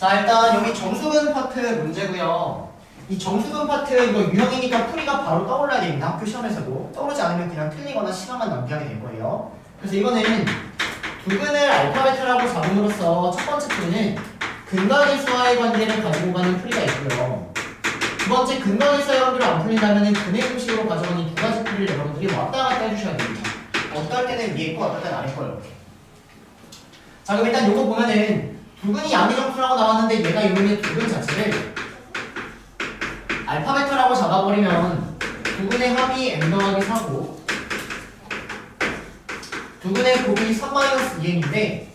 자, 일단 여기 정수근 파트 문제고요. 이 정수근 파트 이거 유형이니까 풀이가 바로 떠올라야 됩니다. 학교 시험에서도. 떠오르지 않으면 그냥 틀리거나 시간만 낭비하게 될 거예요. 그래서 이거는 두근을 알파 베타라고 잡음으로써 첫 번째 풀이는 근각일수와의 관계를 가지고 가는 풀이가 있고요. 두 번째 근각일수의 관계를 안 풀린다면 근의 공식으로 가져온 이 두 가지 풀이를 여러분들이 왔다 갔다 해주셔야 됩니다. 어떨 때는 위에 거, 어떨 때는 아래 거 이렇게. 자, 그럼 일단 요거 보면은 두근이 양의정수라고 나왔는데 얘가 이번에 두근 자체를 알파 베타라고 잡아버리면 두근의 합이 m 더하기 4고 두근의 곱이 3-2n인데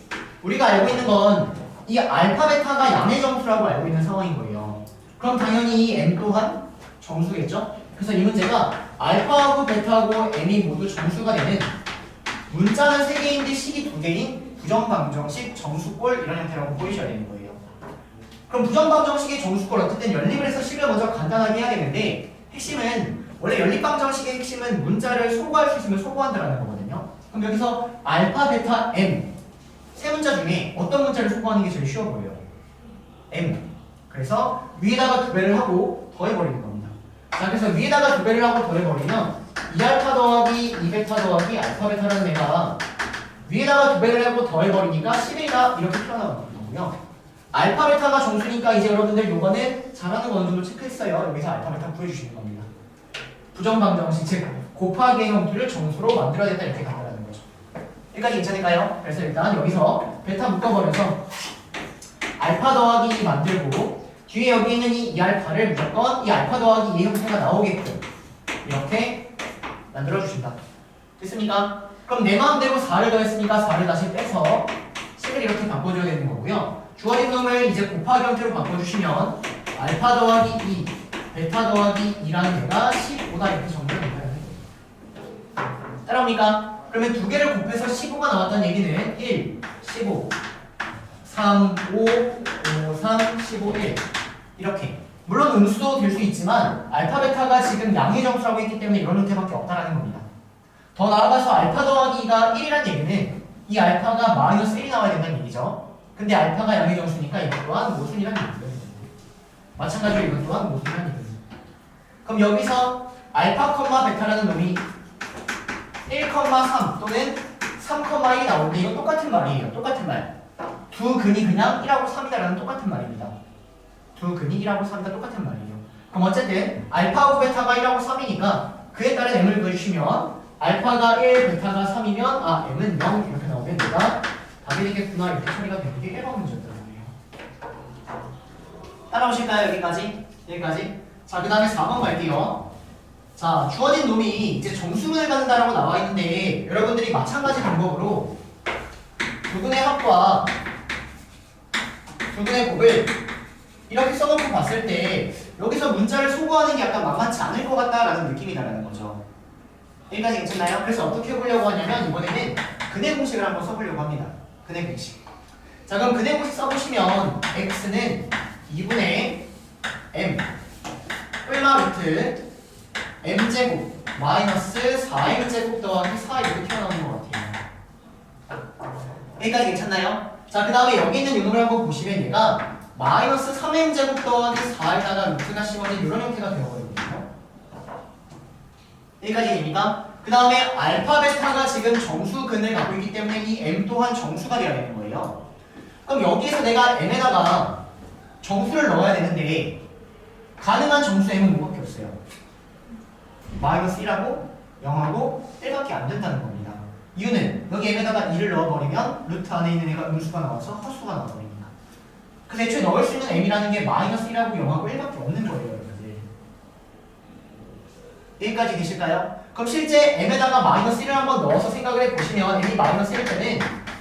우리가 알고 있는 건 이 알파 베타가 양의 정수라고 알고 있는 상황인 거예요. 그럼 당연히 이 m 또한 정수겠죠? 그래서 이 문제가 알파하고 베타하고 m이 모두 정수가 되는 문자는 3개인데 식이 2개인 부정방정식 정수꼴 이런 형태라고 보이셔야 되는 거예요. 그럼 부정방정식의 정수꼴 어쨌든 연립을 해서 식을 먼저 간단하게 해야겠는데 핵심은 원래 연립방정식의 핵심은 문자를 소거할 수 있으면 소거한다라는 거거든요. 그럼 여기서 알파, 베타, m 세 문자 중에 어떤 문자를 소거하는 게 제일 쉬워 보여요? m. 그래서 위에다가 2배를 하고 더해버리는 겁니다. 자, 그래서 위에다가 2배를 하고 더해버리면 2알파 더하기 2베타 더하기 알파 베타라는 애가 위에다가 2배를 하고 더해버리니까 11이다 이렇게 표현하는 거고요. 알파 베타가 정수니까 이제 여러분들 요거는 잘하는 거 어느 정도 체크했어요. 여기서 알파 베타 구해주시는 겁니다. 부정방정식 즉 곱하기의 형태를 정수로 만들어야 된다 이렇게 간다는 거죠. 여기까지 괜찮을까요? 그래서 일단 여기서 베타 묶어버려서 알파 더하기 2 만들고 뒤에 여기 있는 이 2알파를 무조건 이 알파 더하기 2의 형태가 나오게끔 이렇게 만들어주신다. 됐습니까? 그럼 내 마음대로 4를 더했으니까 4를 다시 빼서 10을 이렇게 바꿔줘야 되는 거고요. 주어진 놈을 이제 곱하기 형태로 바꿔주시면 알파 더하기 2, 베타 더하기 2라는 개가 15다 이렇게 정리가 됩니다. 따라옵니까? 그러면 두 개를 곱해서 15가 나왔다는 얘기는 1, 15, 3, 5, 5, 3, 15, 1 이렇게 물론 음수도 될 수 있지만 알파, 베타가 지금 양의 정수라고 했기 때문에 이런 형태밖에 없다라는 겁니다. 더 나아가서 알파 더하기가 1이라는 얘기는 이 알파가 마이너스 1이 나와야 된다는 얘기죠. 근데 알파가 양의 정수니까 이것 또한 모순이라는 얘기거든요. 마찬가지로 이것 또한 모순이라는 얘기입니다. 그럼 여기서 알파, 베타라는 놈이 1,3 또는 3,2 나오는데 이건 똑같은 말이에요. 똑같은 말. 두 근이 그냥 1하고 3이다라는 똑같은 말입니다. 두 근이 1하고 3이다 똑같은 말이에요. 그럼 어쨌든 알파하고 베타가 1하고 3이니까 그에 따른 m을 구해주시면 알파가 1, 베타가 3이면 아 m은 0 이렇게 나오면 내가 답이 되겠구나 이렇게 처리가 되는 게 1번 문제였단 말이에요. 따라오실까요? 여기까지? 여기까지? 자, 그 다음에 4번 갈게요. 자, 주어진 놈이 이제 정수근을 갖는다라고 나와 있는데 여러분들이 마찬가지 방법으로 두근의 합과 두근의 곱을 이렇게 써놓고 봤을 때 여기서 문자를 소거하는 게 약간 만만치 않을 것 같다라는 느낌이 나는 거죠. 여기까지 괜찮나요? 그래서 어떻게 해보려고 하냐면 이번에는 근의 공식을 한번 써보려고 합니다. 근의 공식. 자, 그럼 근의 공식 써보시면 x는 2분의 m 뿔마 루트 m제곱 마이너스 4m제곱 더하기 4 이렇게 튀어나오는 것 같아요. 여기까지 괜찮나요? 자, 그 다음에 여기 있는 놈을 한번 보시면 얘가 마이너스 3m제곱 더하기 4에다가 루트가 씌워진 이런 형태가 되어버리거든요. 여기까지 됩니까? 그 다음에 알파, 베타가 지금 정수근을 갖고 있기 때문에 이 m 또한 정수가 되어야 되는 거예요. 그럼 여기에서 내가 m에다가 정수를 넣어야 되는데 가능한 정수 m은 뭐밖에 없어요? 마이너스 1하고 0하고 1밖에 안 된다는 겁니다. 이유는 여기 m에다가 2를 넣어버리면 루트 안에 있는 애가 음수가 나와서 헛수가 나와버립니다. 그래서 애초에 넣을 수 있는 m이라는 게 마이너스 1하고 0하고 1밖에 없는 거예요. 여러분들. 여기까지 되실까요? 그럼 실제 m에다가 마이너스 1을 한번 넣어서 생각을 해보시면 m이 마이너스 1일 때는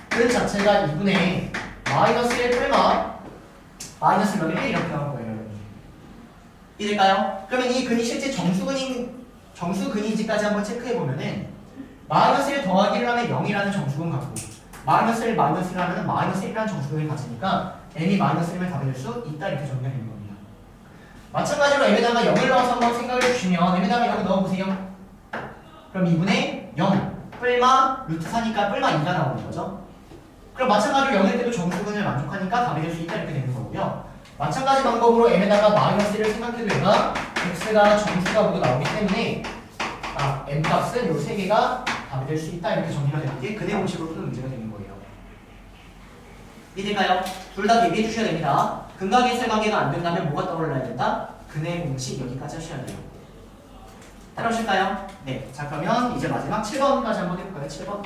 근 자체가 2분의 마이너스 1 뿔마 마이너스 몇 1 이렇게 나올 거예요. 이해될까요? 그러면 이 근이 실제 정수근인지까지 한번 체크해보면은 마이너스 1 더하기를 하면 0이라는 정수근 갖고 마이너스 1 마이너스 1 하면 마이너스 1이라는 정수근을 가지니까 m이 마이너스 1을 답이 될 수 있다 이렇게 정리가 되는 겁니다. 마찬가지로 m에다가 0을 넣어서 한번 생각을 해주시면 m에다가 0을 넣어보세요. 그럼 2분의 0 뿔마 루트 4니까 뿔마 2가 나오는 거죠. 그럼 마찬가지로 0일 때도 정수근을 만족하니까 답이 될 수 있다 이렇게 되는 거고요. 마찬가지 방법으로 m에다가 마이너스 1을 생각해도 얘가 x가 정수가 모두 나오기 때문에 m 값은 요 세 개가 답이 될 수 있다 이렇게 정리가 되는 게 근해 공식으로 푸는 문제가 되는 거예요. 이해될까요? 둘 다 대비해 주셔야 됩니다. 근각의 관계가 안 된다면 뭐가 떠올라야 된다? 근해 공식 여기까지 하셔야 돼요. 따라오실까요? 네. 자 그러면 이제 마지막 7번까지 한번 해볼까요? 7번.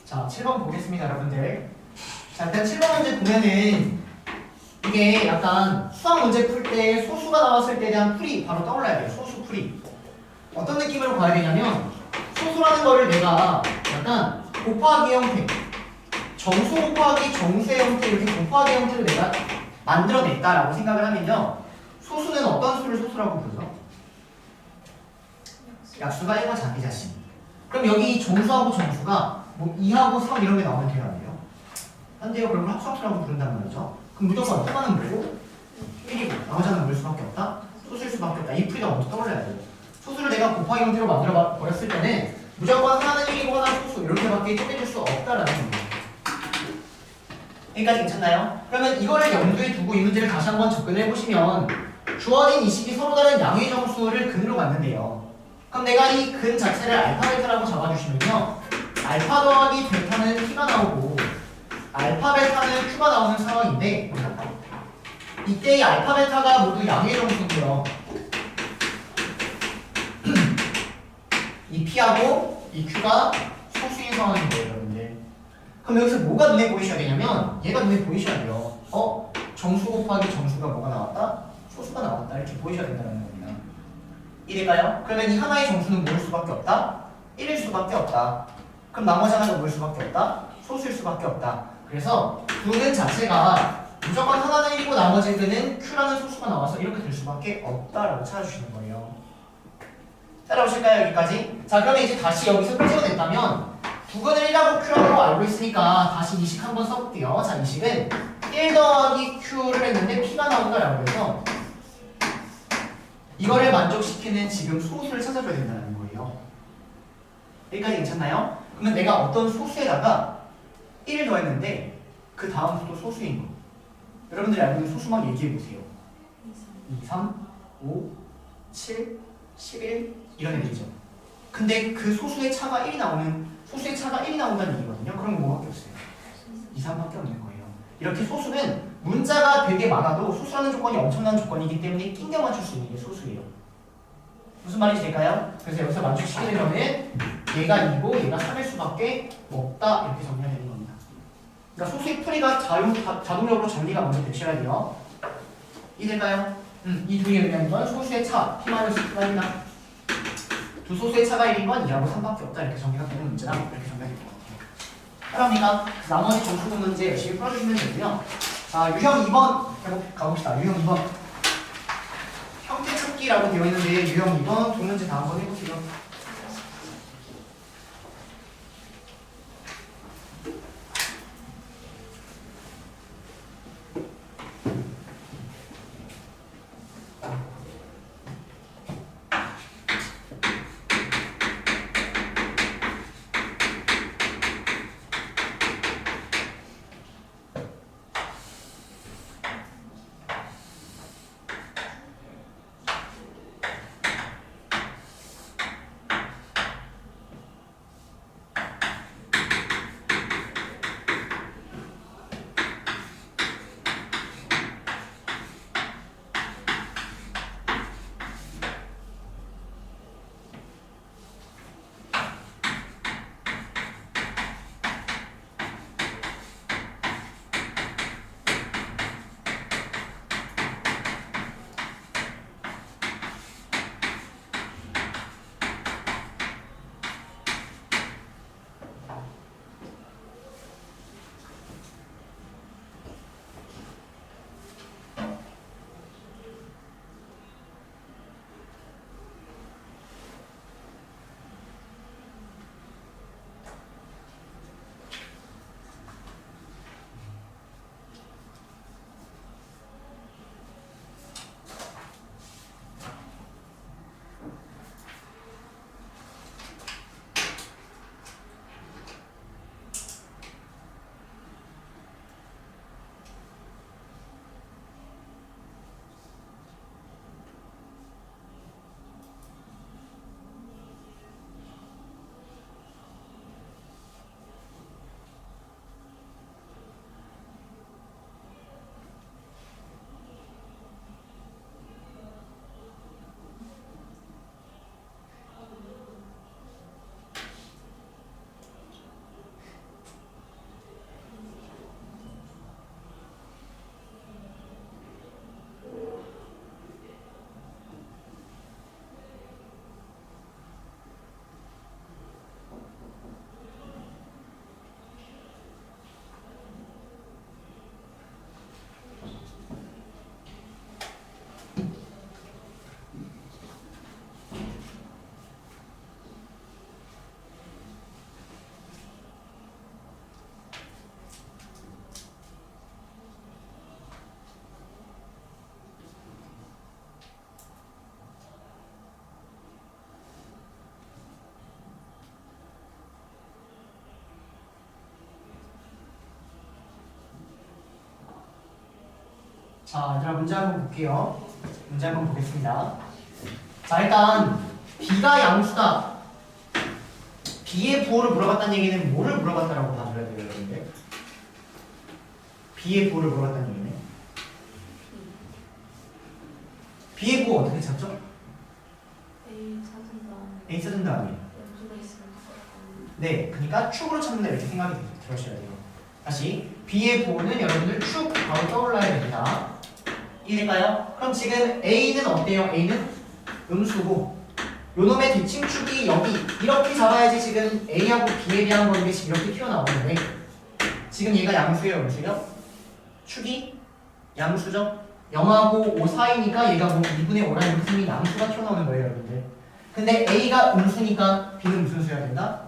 자, 7번 보겠습니다, 여러분들. 자, 일단 7번 문제 보면은 이게 약간 수학 문제 풀 때 소수가 나왔을 때에 대한 풀이 바로 떠올라야 돼요. 소수 풀이. 어떤 느낌으로 봐야 되냐면 소수라는 거를 내가 약간 곱하기 형태, 정수 곱하기 정수의 형태 이렇게 곱하기 형태로 내가 만들어냈다라고 생각을 하면요. 소수는 어떤 수를 소수라고 부르죠? 약수가 1과 자기 자신. 그럼 여기 정수하고 정수가 뭐 2하고 3 이런 게 나오면 돼요, 안 돼요? 안 돼요. 그러면 합수함수라고 부른단 말이죠. 그럼 무조건 하나는 뭐고? 1이고 나머지 하나는 뭘 수밖에 없다? 소수일 수밖에 없다. 이 풀이가 먼저 떠올라야 돼요. 소수를 내가 곱하기 형태로 만들어 버렸을 때는 무조건 하나는 1이고 하나는 소수 이렇게밖에 쪼개줄 수 없다라는 거예요. 여기까지 괜찮나요? 그러면 이거를 염두에 두고 이 문제를 다시 한번 접근을 해보시면 주어진 이 식이 서로 다른 양의 정수를 근으로 갖는데요. 그럼 내가 이 근 자체를 알파 베타라고 잡아주시면요. 알파 더하기 베타는 T가 나오고 알파 베타는 Q가 나오는 상황인데 이때 이 알파 베타가 모두 양의 정수고요. 이 P하고 이 Q가 소수인 상황인 거예요, 여러분들. 그럼 여기서 뭐가 눈에 보이셔야 되냐면 얘가 눈에 보이셔야 돼요. 정수 곱하기 정수가 뭐가 나왔다? 소수가 나왔다. 이렇게 보이셔야 된다는 겁니다. 이럴까요? 그러면 이 하나의 정수는 뭐일 수밖에 없다? 1일 수밖에 없다. 그럼 나머지 하나가 뭐일 수밖에 없다? 소수일 수밖에 없다. 그래서 근은 자체가 무조건 하나는 1이고 나머지 근은 Q라는 소수가 나와서 이렇게 될 수밖에 없다라고 찾아주시는 거예요. 따라오실까요? 여기까지? 자, 그러면 이제 다시 여기서 끄집어냈다면 부근을 1하고 Q라고 알고 있으니까 다시 이식 한번 써볼게요. 자, 이식은 1 더하기 Q를 했는데 P가 나온다라고 해서 이거를 만족시키는 지금 소수를 찾아줘야 된다는 거예요. 여기까지 괜찮나요? 그러면 내가 어떤 소수에다가 1을 더했는데 그 다음 수도 소수인 거. 여러분들이 알고 있는 소수만 얘기해보세요. 2, 3, 5, 7, 11 이런 애들이죠. 근데 그 소수의 차가 1이 나오는 소수의 차가 1이 나온다는 얘기거든요. 그럼 뭐밖에 없어요? 2, 3밖에 없는 거예요. 이렇게 소수는 문자가 되게 많아도 소수라는 조건이 엄청난 조건이기 때문에 낑겨 맞출 수 있는 게 소수예요. 무슨 말인지 될까요? 그래서 여기서 만족시키려면 얘가 2고 얘가 3일 수밖에 없다 이렇게 정리가 되는 겁니다. 그러니까 소수의 풀이가 자동적으로 정리가 먼저 되셔야 돼요. 이해될까요? 이 둘이 의미하는 건 소수의 차 P-Q가 있나 두 소수의 차가 1인 건 2하고 3밖에 없다. 이렇게 정리가 되는 문제다. 이렇게 정리가 될 것 같아요. 그러니까 나머지 정수분 문제 열심히 풀어주시면 되고요. 자, 유형 2번 가봅시다. 유형 2번. 형태 찾기라고 되어 있는데 유형 2번 두 문제 다 한번 해보세요. 자, 얘들아 문제 한번 볼게요. 문제 한번 보겠습니다. 자, 일단 B가 양수다. B의 부호를 물어봤다는 얘기는 뭐를 물어봤다라고 봐줘야 돼요, 여러분들? B의 부호를 물어봤다는 얘기는 B의 부호 어떻게 찾죠? A 찾은 다음에 네, 그러니까 축으로 찾는다 이렇게 생각이 들으셔야 돼요. 다시 B의 부호는 여러분들 축 바로 떠올라야 됩니다. 이해될까요? 그럼 지금 A는 어때요? A는 음수고 요놈의 뒷칭축이 여기 이렇게 잡아야지 지금 A하고 B에 대한 건데 지금 이렇게 튀어나오는데 지금 얘가 양수예요, 음수요? 축이 양수죠? 0하고 5 사이니까 얘가 뭐 2분의 5라는 무슨 양수가 튀어나오는 거예요, 여러분들. 근데 A가 음수니까 B는 무슨 수여야 된다?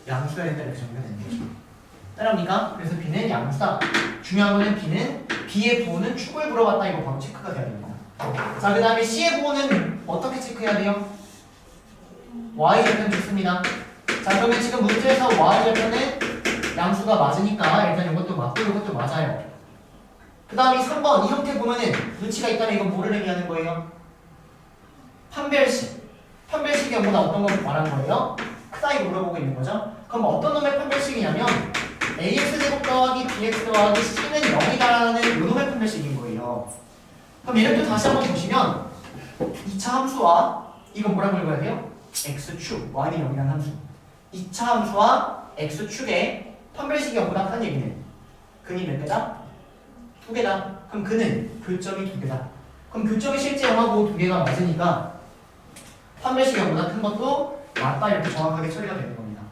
양수여야 된다 이렇게 정리가 되는 거죠. 따라합니까? 그래서 B는 양수다. 중요한 거는 B는 B의 부호는 축을 물어봤다 이거 바로 체크가 돼야 됩니다. 자, 그 다음에 C의 부호는 어떻게 체크해야 돼요? Y절편 좋습니다. 자, 그러면 지금 문제에서 Y절편은 양수가 맞으니까 일단 이것도 맞고 이것도 맞아요. 그 다음에 3번 이 형태 보면은 눈치가 있다면 이건 뭐를 의미하는 거예요? 판별식. 판별식이 뭐다 어떤 걸 말하는 거예요? 크다 이거 물어보고 있는 거죠. 그럼 어떤 놈의 판별식이냐면 AX제곱 더하기 BX 더하기 C는 0이다라는 요놈의 판별식인 거예요. 그럼 얘를 또 다시 한번 보시면 2차 함수와 이건 뭐라고 읽어야 돼요? X축, Y는 0이라는 함수. 2차 함수와 X축의 판별식이 0보다 큰 얘기는 근이 몇 개다? 2개다. 그럼 근은 교점이 2개다. 그럼 교점이 실제 0하고 2개가 맞으니까 판별식이 0보다 큰 것도 맞다 이렇게 정확하게 처리가 되는 겁니다.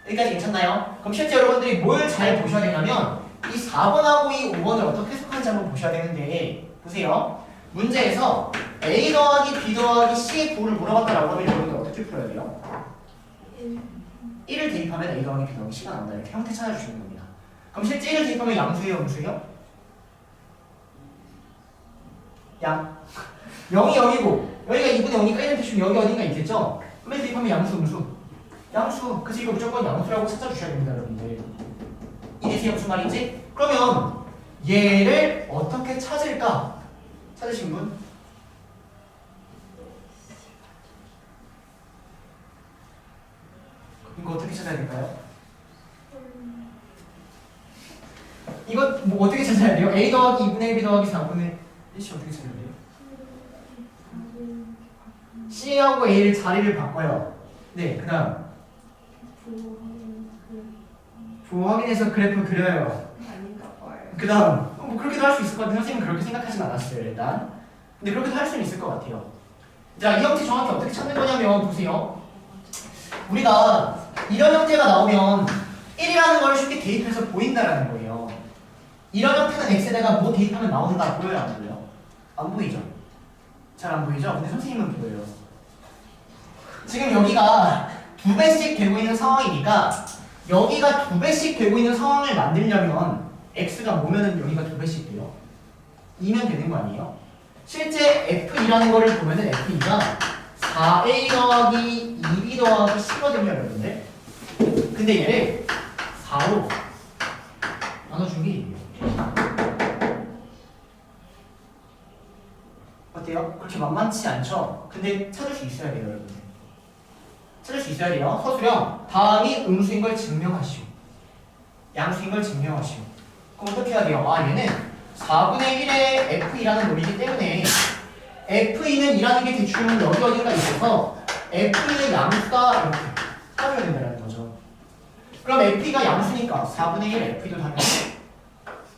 여기까지 괜찮나요? 그럼 실제 여러분들이 뭘 잘 보셔야 되냐면 이 4번하고 이 5번을 어떻게 해석하는지 한번 보셔야 되는데 보세요. 문제에서 A 더하기 B 더하기 C의 부호를 물어봤다라고 하면 여러분들 어떻게 풀어야 돼요? 1을 대입하면 A 더하기 B 더하기 C가 나온다. 이렇게 형태 찾아주시는 겁니다. 그럼 실제 1을 대입하면 양수예요? 음수예요? 양. 0이 0이고 여기가 2분의 0이니까 1을 대주면 여기 어딘가 있겠죠? 그럼 1 대입하면 양수 음수. 양수. 그래서 이거 무조건 양수라고 찾아주셔야 됩니다. 여러분들. 이해되세요? 무슨 말인지? 그러면 얘를 어떻게 찾을까? 찾으신 분? 이거 어떻게 찾아야 될까요? 이거 뭐 어떻게 찾아야 돼요? A 더하기 2분의 1, B 더하기 4분의 1씨 어떻게 찾아야 돼요? C하고 A를 자리를 바꿔요. 네, 그 다음 부호 확인해서 그래프 그려요. 아닌가 봐요. 그 다음 뭐 그렇게도 할 수 있을 것 같은데 선생님은 그렇게 생각하진 않았어요 일단. 근데 그렇게도 할 수는 있을 것 같아요. 자, 이 형태 정확히 어떻게 찾는 거냐면 보세요. 우리가 이런 형태가 나오면 1이라는 걸 쉽게 대입해서 보인다라는 거예요. 이런 형태는 x에다가 뭐 대입하면 나온다. 보여요? 안 보여요? 안 보이죠? 잘 안 보이죠? 근데 선생님은 보여요. 지금 여기가 2배씩 되고 있는 상황이니까 여기가 2배씩 되고 있는 상황을 만들려면 x가 뭐면은 여기가 2배씩 돼요? 2면 되는 거 아니에요? 실제 f2라는 거를 보면은 f2가 4a 더하기 2b 더하기 c거든요, 여러분들. 근데 얘를 4로 나눠준 게 이에요. 어때요? 그렇게 만만치 않죠? 근데 찾을 수 있어야 돼요, 여러분들. 찾을 수 있어야 돼요. 서술형 다음이 음수인 걸 증명하시오. 양수인 걸 증명하시오. 그럼 어떻게 해야 돼요? 아, 얘는 4분의 1의 f2라는 놈이기 때문에 f2는 2라는 게 대충 여기 어딘가 있어서 f2는 양수다 이렇게 찾아야 된다는 거죠. 그럼 f2가 양수니까 4분의 1 f2도 당연히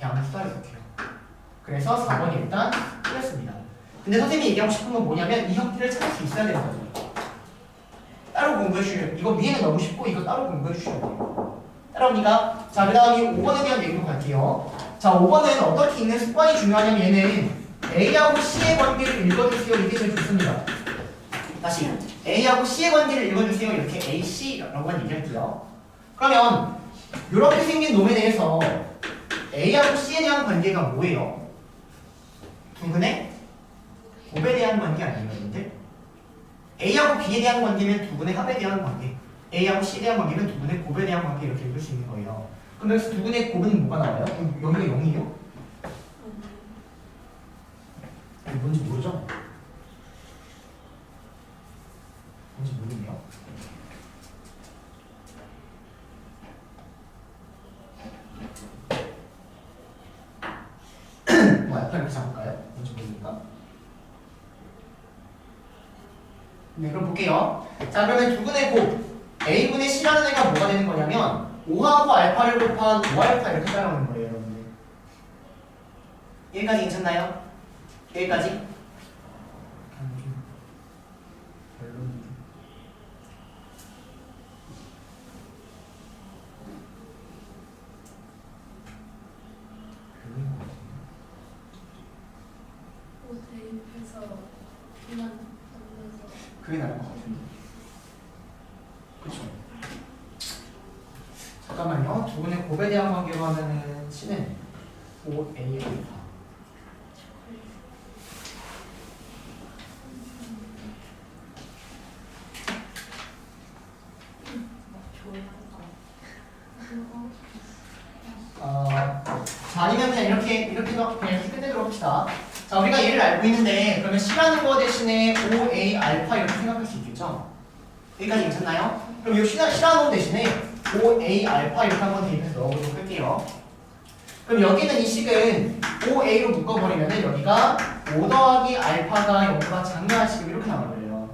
양수다 이렇게요. 그래서 4번이 일단 틀렸습니다. 근데 선생님이 얘기하고 싶은 건 뭐냐면 이 형태를 찾을 수 있어야 되는 거죠. 따로 공부해 주셔요. 이거 위에는 너무 쉽고 이거 따로 공부해 주셔야 돼요. 따라오니까 자, 그 다음에 5번에 대한 얘기로 갈게요. 자, 5번은 어떻게 읽는 습관이 중요하냐면 얘는 A하고 C의 관계를 읽어주세요. 이게 제일 좋습니다. 다시 A하고 C의 관계를 읽어주세요. 이렇게 A, C라고만 얘기할게요. 그러면 이렇게 생긴 놈에 대해서 A하고 C에 대한 관계가 뭐예요? 두근의 곱에 대한 관계 아니에요, 여러분들? A하고 B에 대한 관계면 두근의 합에 대한 관계, A하고 C에 대한 관계는 두근의 곱에 대한 관계 이렇게 읽을 수 있는 거예요. 그럼 여기서 두근의 곱은 뭐가 나와요? 여기가 0이에요? 뭔지 모르죠? 뭔지 모르네요. 뭐 약간 이렇게 잡을까요? 뭔지 모르니까. 네, 그럼 볼게요. 자, 그러면 두근의 곱 A분의 C라는 애가 뭐가 되는 거냐면 5하고 알파를 곱한 5알파 이렇게 따라오는 거예요, 여러분들. 여기까지 괜찮나요? 여기까지? 그게 나을 것 같은데. 그쵸? 잠깐만요. 두분의 곱에 대한 관계로 하면은 C는 5A 알파. 자, 아니면 그냥 이렇게 그냥 끝내도록 합시다. 자, 우리가 얘를 알고 있는데 그러면 C라는 거 대신에 5A 알파 이렇게 생각할 수 있겠죠? 여기까지 괜찮나요? 그럼 이 C라는 거 대신에 5A 알파 이렇게 한번 대입해서 넣어보도록 할게요. 그럼 여기는 이 식은 5A로 묶어버리면 여기가 5 더하기 알파가 0보다 작냐 식은 이렇게 나와버려요.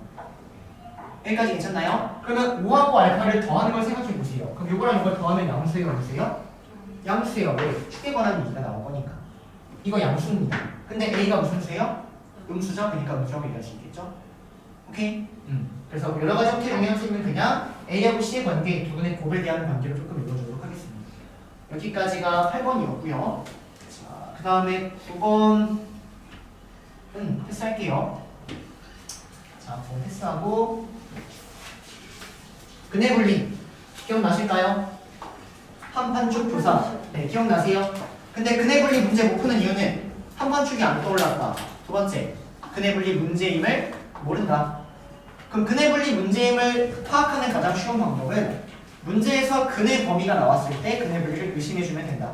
여기까지 괜찮나요? 그러면 5하고 알파를 더하는 걸 생각해 보세요. 그럼 이거랑 이걸 더하면 양수예요, 음수예요? 양수예요. 왜? 쉽게 권하는 얘기가 나올 거니까. 이거 양수입니다. 근데 A가 무슨 수예요? 음수죠? 그러니까 음수라고 얘기할 수 있겠죠? 오케이? 그래서 여러 가지 형태 중에 선생님은 그냥 A하고 C의 관계, 두 분의 곱에 대한 관계로 조금 읽어주도록 하겠습니다. 여기까지가 8번이었고요. 자, 그 다음에 9번은 패스할게요. 자, 9번 패스하고 근해 분리 기억나실까요? 한판축 부사. 네, 기억나세요? 근데 근해 분리 문제 못 푸는 이유는 한판축이 안 떠올랐다. 두 번째, 근해 분리 문제임을 모른다. 그럼 근해 분리 문제임을 파악하는 가장 쉬운 방법은 문제에서 근해 범위가 나왔을 때 근해 분리를 의심해주면 된다.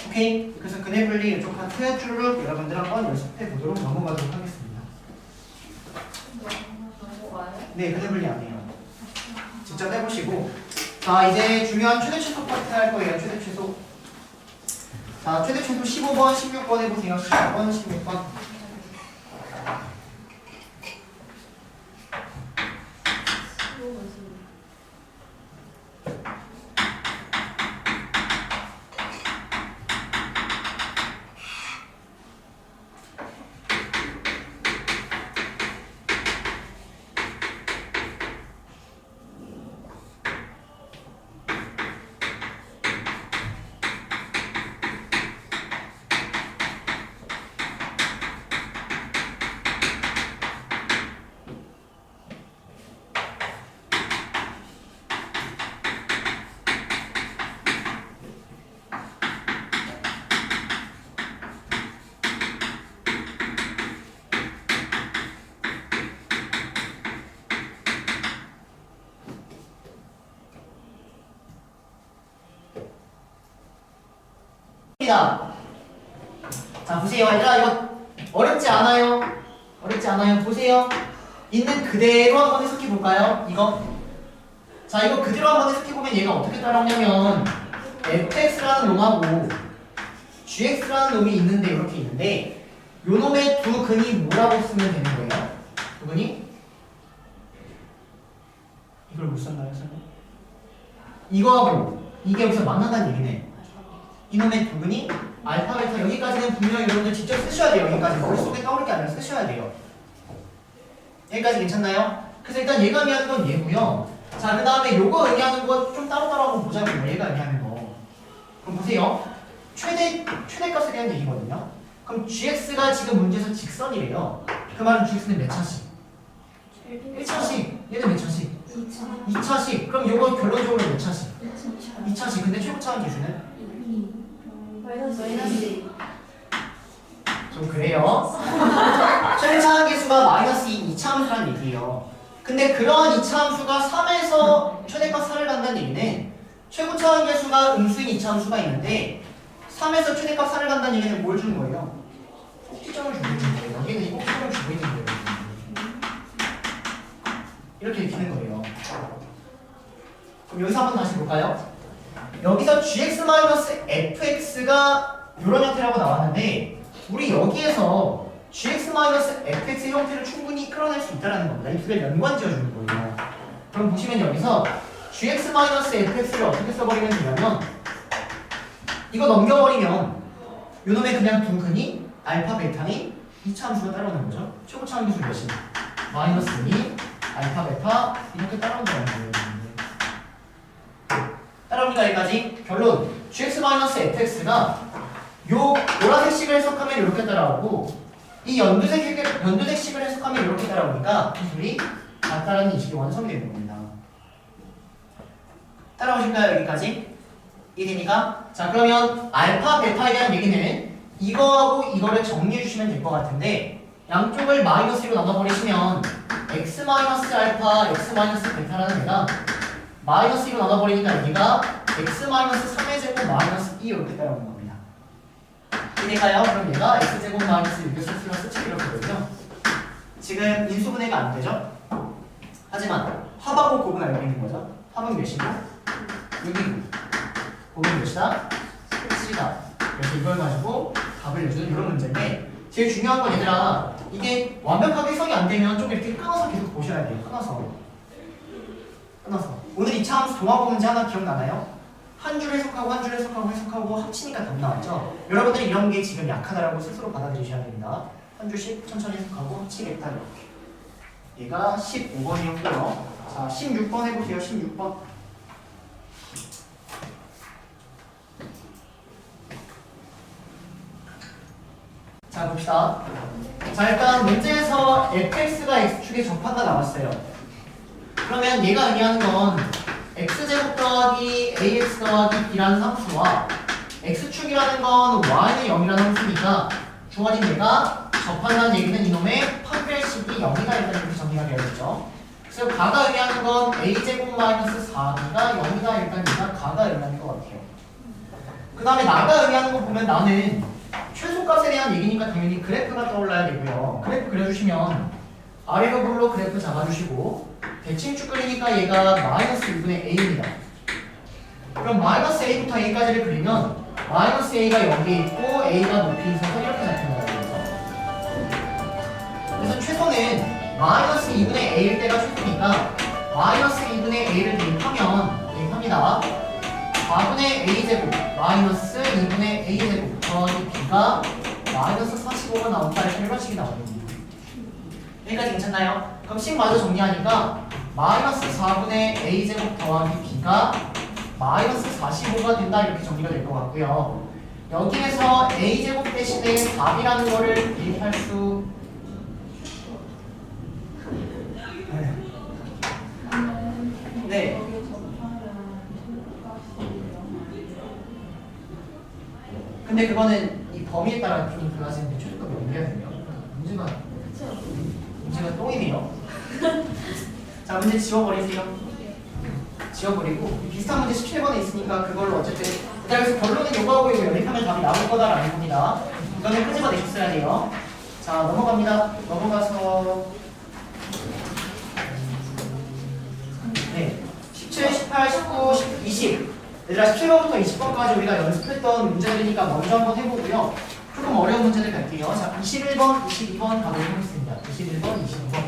오케이? 그래서 근해 분리 이쪽 파트 쭈르륵 여러분들 한번 연습해 보도록 넘어가도록 하겠습니다. 네, 근해 분리 안 해요. 직접 해보시고. 자, 이제 중요한 최대 최소 파트 할 거예요. 최대 최소. 자, 최대 최소 15번, 16번 해보세요. 15번, 16번. 자, 보세요. 얘들아, 이거 어렵지 않아요? 어렵지 않아요? 보세요. 있는 그대로 한번 해석해 볼까요? 이거. 자, 이거 그대로 한번 해석해 보면 얘가 어떻게 따라오냐면 fx라는 놈하고 gx라는 놈이 있는데 이렇게 있는데 요 놈의 두 근이 뭐라고 쓰면 되는 거예요? 두 근이? 이걸 못 썼나요, 설마? 이거하고 이게 여기서 만난다는 얘기네. 이놈의 두 근이 알파, 베타. 여기까지는 분명히 여러분들 직접 쓰셔야 돼요. 여기까지 머릿속에 떠오를 게 아니라 쓰셔야 돼요. 여기까지 괜찮나요? 그래서 일단 얘가 의미하는 건 얘고요. 자, 그 다음에 요거 의미하는 거 좀 따로따로 한번 보자고요. 얘가 의미하는 거. 그럼 보세요. 최대값에 대한 얘기거든요. 그럼 gx가 지금 문제에서 직선이래요. 그 말은 gx는 몇 차씩? 1차씩. 얘는 몇 차씩? 2차씩. 그럼 요거 결론적으로 몇 차씩? 2차씩. 근데 최고차원 기준은? 마이너스 좀 그래요. 최대차원 계수가 마이너스 2차 함수라는 얘기예요. 근데 그러한 2차 함수가 3에서 최대값 4를 간다는 얘기는 최고차원 계수가 음수인 2차 함수가 있는데 3에서 최대값 4를 간다는 얘기는 뭘 주는 거예요? 꼭지점을 주고 있는 거예요. 여기는 이 꼭지점을 주고 있는 거예요. 이렇게 읽히는 거예요. 그럼 여기서 한번 다시 볼까요? 여기서 gx-fx가 이런 형태라고 나왔는데 우리 여기에서 gx-fx의 형태를 충분히 끌어낼 수 있다는 겁니다. 이 두 개를 연관 지어주는 거예요. 그럼 보시면 여기서 gx-fx를 어떻게 써버리면 되냐면 이거 넘겨버리면 요놈의 그냥 두 근이 알파, 베타인 2차 함수가 따라오는 거죠. 최고차원 기술 몇이? 마이너스 2, 알파, 베타 이렇게 따라온다는 거예요. 따라옵니다. 여기까지. 결론 gx-fx가 요 보라색식을 해석하면 이렇게 따라오고 이 연두색식을 해석하면 이렇게 따라오니까 이 둘이 같다라는 인식이 완성이 되는 겁니다. 따라오실까요? 여기까지? 이해되니까? 자, 그러면 알파, 베타에 대한 얘기는 이거하고 이거를 정리해 주시면 될 것 같은데 양쪽을 마이너스로 나눠버리시면 x-알파, x-베타라는 애가 마이너스 2로 나눠버리니까 여기가 x-3의 제곱 마이너스 2 이렇게 따라오는 겁니다. 이해가요? 그럼 얘가 x제곱 마이너스 6x 플러스 7 이렇게 되죠. 지금 인수분해가 안 되죠? 하지만 합하고 곱은 알고 있는 거죠. 합은 몇이고? 6이고 곱은 몇이다? 7이다. 그래서 이걸 가지고 답을 내주는 이런 문제인데 제일 중요한 건 얘들아 이게 완벽하게 해석이 안 되면 좀 이렇게 끊어서 계속 보셔야 돼요. 끊어서 오늘 2차 함수 동화고 문제 하나 기억나나요? 한 줄 해석하고 한 줄 해석하고 합치니까 답 나왔죠? 여러분들이 이런 게 지금 약하다라고 스스로 받아들이셔야 됩니다. 한 줄씩 천천히 해석하고 합치겠다 이렇게. 얘가 15번이었고요. 자, 16번 해보세요. 16번. 자, 봅시다. 자, 일단 문제에서 fx가 x축에 접한다 나왔어요. 그러면 얘가 의미하는 건 x제곱 더하기 ax 더하기 b라는 함수와 x축이라는 건 y는 0이라는 함수니까 주어진 얘가 접한다는 얘기는 이놈의 판별식이 0이다 이렇게 정리가 되어있죠. 그래서 가가 의미하는 건 a제곱 마이너스 4b가 0이다 일단 얘가 가가 의미하는 것 같아요. 그 다음에 나가 의미하는 거 보면 나는 최소값에 대한 얘기니까 당연히 그래프가 떠올라야 되고요. 그래프 그려주시면 아래로 볼로 그래프 잡아주시고 대칭축 그리니까 얘가 마이너스 2분의 a입니다. 그럼 마이너스 a부터 a까지를 그리면 마이너스 a가 여기에 있고 a가 높이 있어서 이렇게 잡힌다는 거죠. 그래서 최소는 마이너스 2분의 a일 때가 최소니까 마이너스 2분의 a를 대입합니다. 4분의 a제곱 마이너스 2분의 a제곱 더하기 b가 마이너스 45가 나온다 이렇게 일반식이 나오거든요. 여기까지 괜찮나요? 그럼 식 마저 정리하니까 마이너스 4분의 a제곱 더하기 b가 마이너스 45가 된다 이렇게 정리가 될 것 같고요. 여기에서 a제곱 대신에 4b라는 거를 대입할 수 네. 근데 그거는 이 범위에 따라 좀 달라지는데 최소값이 옮겨야 돼요. 문제가 똥이네요. 자, 문제 지워버리세요. 지워버리고 비슷한 문제 17번에 있으니까 그걸로 어쨌든 그래서 결론은 요거하고 이거 연립하면 답이 나올 거다라는 겁니다. 이거는 끄집어내셨어야 돼요. 자, 넘어갑니다. 넘어가서 네, 17, 18, 19, 20 얘들아 17번부터 20번까지 우리가 연습했던 문제들이니까 먼저 한번 해보고요. 조금 어려운 문제들 갈게요. 자, 21번, 22번 가도록 하겠습니다. 21번, 22번.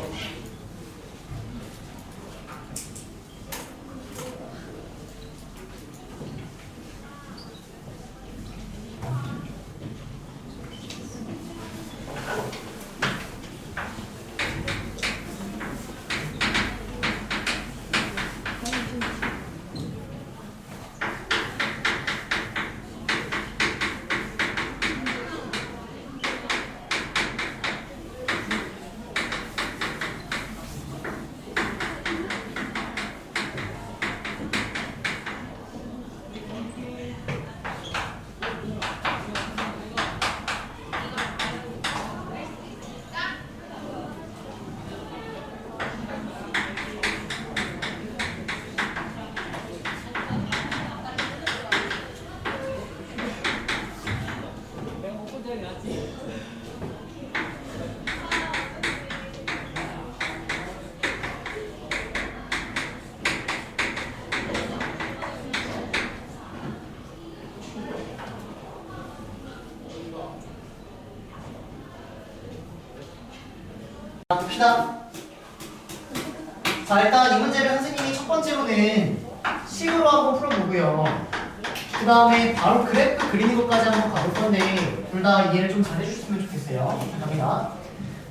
봅시다. 자, 일단 이 문제를 선생님이 첫 번째로는 식으로 한번 풀어보고요. 그 다음에 바로 그래프 그리는 것까지 한번 가볼 건데 둘 다 이해를 좀 잘 해주셨으면 좋겠어요. 갑니다.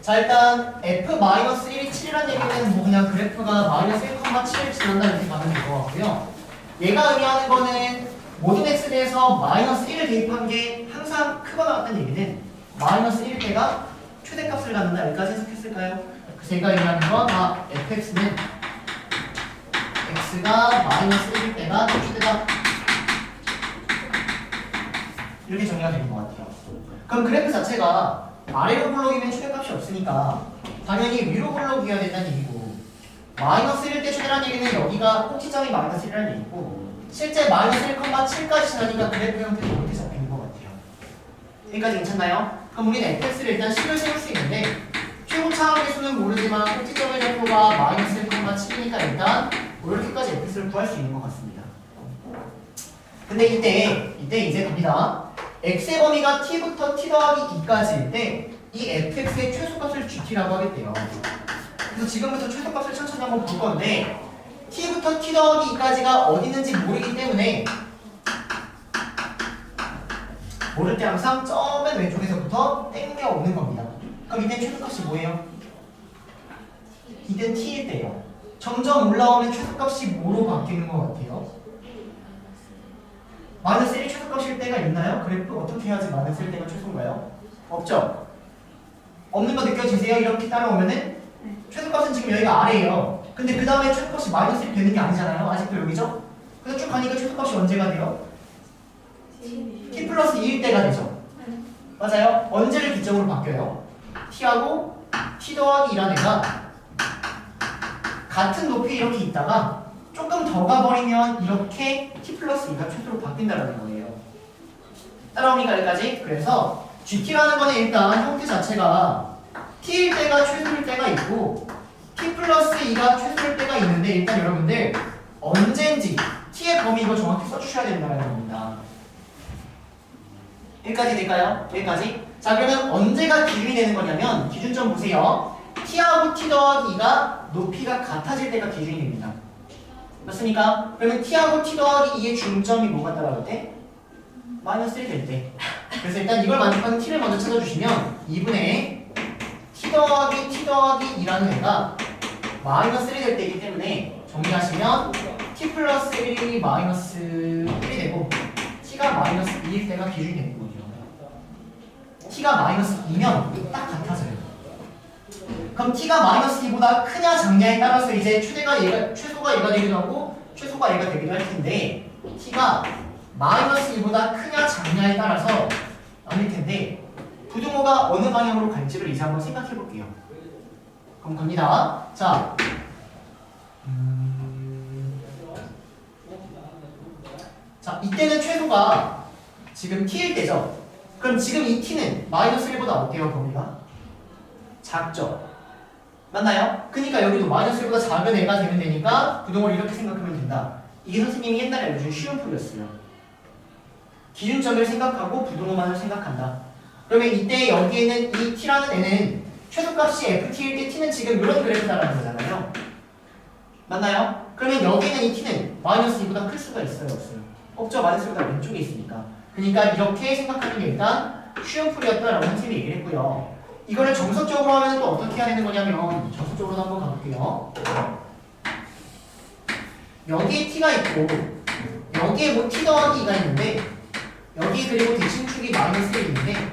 자, 일단 f-1이 7이라는 얘기는 뭐 그냥 그래프가 마이너스 1,7을 지난다 이렇게 가면 될 것 같고요. 얘가 의미하는 거는 모든 x에 대해서 마이너스 1을 대입한 게 항상 크거나 같다는 얘기는 마이너스 1일 때가 최대값을 갖는다. 여기까지 해석했을까요? 그래서 얘가 의미하는 건 fx는 x가 마이너스 1일 때가 최대다. 이렇게 정리가 되는 것 같아요. 그럼 그래프 자체가 아래로 블록이면 최대값이 없으니까 당연히 위로 블록이어야 된다는 얘기고 마이너스 1일 때 최대라는 얘기는 여기가 꼭지점이 마이너스 1이라는 얘기고 실제 마이너스 1,7까지 지나니까 그래프 형태로 이렇게 잡히는 것 같아요. 여기까지 괜찮나요? 그럼 우리는 fx를 일단 식을 세울 수 있는데 최고 차항의 수는 모르지만 꼭지점의 좌표가 마이너스 1,7이니까 일단 이렇게까지 fx를 구할 수 있는 것 같습니다. 근데 이때 이제 갑니다. x의 범위가 t부터 t 더하기 2까지일 때 이 fx의 최소값을 gt라고 하겠대요. 그래서 지금부터 최소값을 천천히 한번 볼 건데 t부터 t 더하기 2까지가 어디 있는지 모르기 때문에 모를 때 항상 저 맨 왼쪽에서부터 땡겨 오는 겁니다. 그럼 이때 최소값이 뭐예요? 2든 t일 때요. 점점 올라오면 최소값이 뭐로 바뀌는 것 같아요? 마이너스 1이 최소값일 때가 있나요? 그래프 어떻게 해야지 마이너스 1 때가 최소인가요? 없죠? 없는 거 느껴지세요? 이렇게 따라오면은 최소값은 지금 여기가 아래예요. 근데 그 다음에 최소값이 마이너스 1 되는 게 아니잖아요. 아직도 여기죠? 그래서 쭉 가니까 최소값이 언제가 돼요? t 플러스 2일 때가 되죠. 맞아요? 언제를 기점으로 바뀌어요? t하고 t 더하기 1한 애가 같은 높이에 이렇게 있다가 조금 더 가버리면 이렇게 t 플러스 2가 최소로 바뀐다는 거예요. 따라옵니까 여기까지? 그래서 gt라는 거는 일단 형태 자체가 t일 때가 최소일 때가 있고 t 플러스 2가 최소일 때가 있는데 일단 여러분들 언제인지 t의 범위 이거 정확히 써주셔야 된다는 겁니다. 여기까지 될까요? 여기까지? 자 그러면 언제가 기준이 되는 거냐면 기준점 보세요. t하고 t 더하기 2가 높이가 같아질 때가 기준이 됩니다. 맞습니까? 그러면 t하고 t 더하기 2의 중점이 뭐가 따라올 때? 마이너스 1이 될 때. 그래서 일단 이걸 만족하는 t를 먼저 찾아주시면 2분의 t 더하기 2라는 애가 마이너스 1이 될 때이기 때문에 정리하시면 t 플러스 1이 마이너스 1이 되고 t가 마이너스 2일 때가 기준이 되는 거죠. t가 마이너스 2면 딱 같아져요. 그럼 t가 마이너스 2보다 크냐 작냐에 따라서 이제 최소가 얘가 되기도 하고 최소가 얘가 되기도 할 텐데 t가 마이너스 2보다 크냐 작냐에 따라서 나뉠 텐데 부등호가 어느 방향으로 갈지를 이제 한번 생각해 볼게요. 그럼 갑니다. 자, 자 이때는 최소가 지금 t일 때죠. 그럼 지금 이 t는 마이너스 1보다 어때요 범위가? 작죠? 맞나요? 그러니까 여기도 마이너스 1보다 작은 애가 되면 되니까 부등호를 이렇게 생각하면 된다. 이게 선생님이 옛날에 알려준 쉬운 풀이였어요. 기준점을 생각하고 부등호만을 생각한다. 그러면 이때 여기에는 이 t라는 애는 최소값이 ft일 때 t는 지금 이런 그래프다라는 거잖아요. 맞나요? 그러면 여기는 이 t는 마이너스 2보다 클 수가 있어요? 없어요? 없죠. 마이너스 2보다 왼쪽에 있으니까. 그러니까 이렇게 생각하는 게 일단 쉬운 풀이었다라고 선생님이 얘기를 했고요. 이거를 정석적으로 하면 또 어떻게 해야 되는 거냐면 정석적으로 한번 가볼게요. 여기에 t가 있고 여기에 뭐 t 더하기 2가 있는데 여기 그리고 대칭축이 마이너스 1이 있는데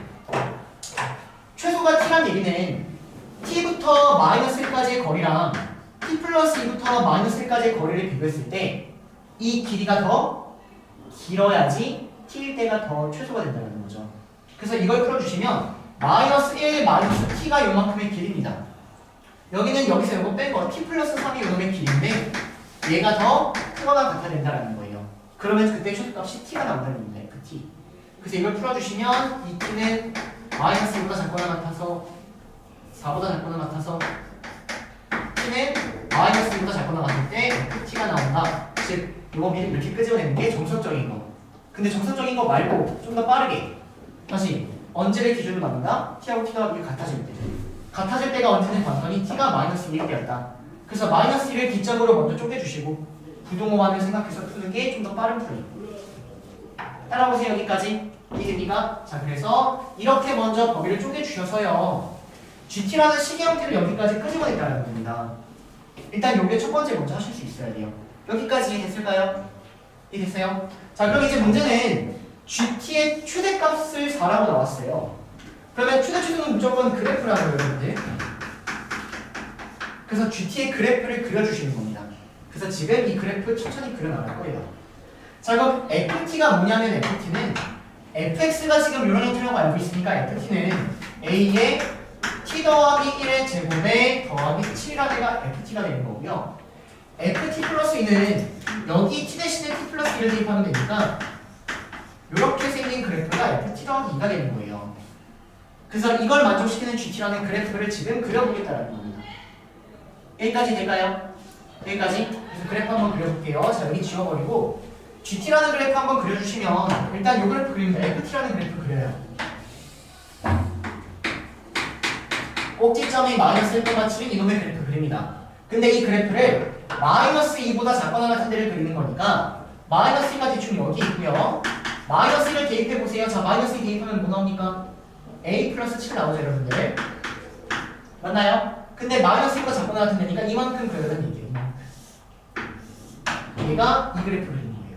최소가 t란 얘기는 t부터 마이너스 1까지의 거리랑 t 플러스 2부터 마이너스 1까지의 거리를 비교했을 때 이 길이가 더 길어야지 t일 때가 더 최소가 된다는 거죠. 그래서 이걸 풀어주시면 마이너스 1 마이너스 t가 요만큼의 길입니다. 여기는 여기서 요거 뺀 거 t 플러스 3이 요놈의 길인데 얘가 더 크거나 같아야 된다는 거예요. 그러면 그때 최소값이 t가 나온다는 겁니다. ft. 그래서 이걸 풀어주시면 이 t는 마이너스 1보다 작거나 같아서 4보다 작거나 같아서 t는 마이너스 1보다 작거나 같을 때 ft가 나온다. 즉 요거 미리 이렇게 끄집어내는 게 정석적인 거. 근데 정석적인 거 말고 좀 더 빠르게 다시 언제를 기준으로 만든다? t하고 t가 같아질 때. 같아질 때가 언제는 봤더니 t가 마이너스 1일 때였다. 그래서 마이너스 1을 기점으로 먼저 쪼개주시고 부등호만을 생각해서 푸는 게 좀 더 빠른 풀이. 따라오세요. 여기까지 이해됩니까? 자 그래서 이렇게 먼저 범위를 쪼개주셔서요 GT라는 시계 형태를 여기까지 끄집어냈다는 겁니다. 일단 요게 첫 번째 먼저 하실 수 있어야 돼요. 여기까지 이해됐을까요? 이해됐어요? 자 그럼 이제 문제는 GT의 최대값을 4라고 나왔어요. 그러면 최대는 무조건 그래프라고요 여러분들. 그래서 GT의 그래프를 그려주시는 겁니다. 그래서 지금 이 그래프 천천히 그려나갈 거예요. 자 그럼 FT가 뭐냐면 FT는 fx가 지금 이런 형태라고 알고 있으니까 ft는 a의 t 더하기 1의 제곱에 더하기 7이라는 애가 ft가 되는 거고요. ft 플러스 2는 여기 t 대신에 t 플러스 1을 대입하면 되니까 이렇게 생긴 그래프가 ft 더하기 2가 되는 거예요. 그래서 이걸 만족시키는 gt라는 그래프를 지금 그려보겠다는 겁니다. 여기까지 될까요? 여기까지? 그래서 그래프 한번 그려볼게요. 자 여기 지워버리고 GT라는 그래프 한번 그려주시면 일단 이 그래프 그립니다. FT라는 그래프 그려요. 꼭지점이 마이너스 1,7인 이놈의 그래프 그립니다. 근데 이 그래프를 마이너스 2보다 작거나 같은 데를 그리는 거니까 마이너스 2가 대충 여기 있고요. 마이너스 1을 대입해보세요. 자 마이너스 2 대입하면 뭐 나옵니까? A 플러스 7 나오죠 여러분들. 맞나요? 근데 마이너스 1보다 작고 나왔던 데니까 이만큼 그려야되는 얘기예요. 이만큼. 얘가 이 그래프를 그리는 거예요.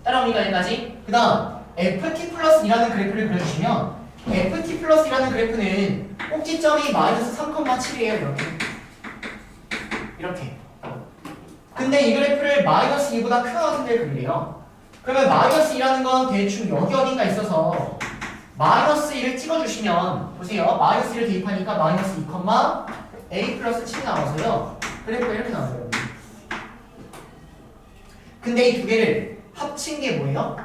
따라옵니까 여기까지? 그 다음 ft 플러스 2라는 그래프를 그려주시면 ft 플러스 2라는 그래프는 꼭지점이 마이너스 3,7이에요. 이렇게. 근데 이 그래프를 마이너스 2보다 큰 같은 데를 그리래요. 그러면 마이너스 2라는 건 대충 여기 어딘가 있어서 마이너스 1을 찍어주시면 보세요. 마이너스 1을 대입하니까 마이너스 2, a 플러스 7 나와서요. 그래프가 이렇게 나와요. 근데 이 두 개를 합친 게 뭐예요?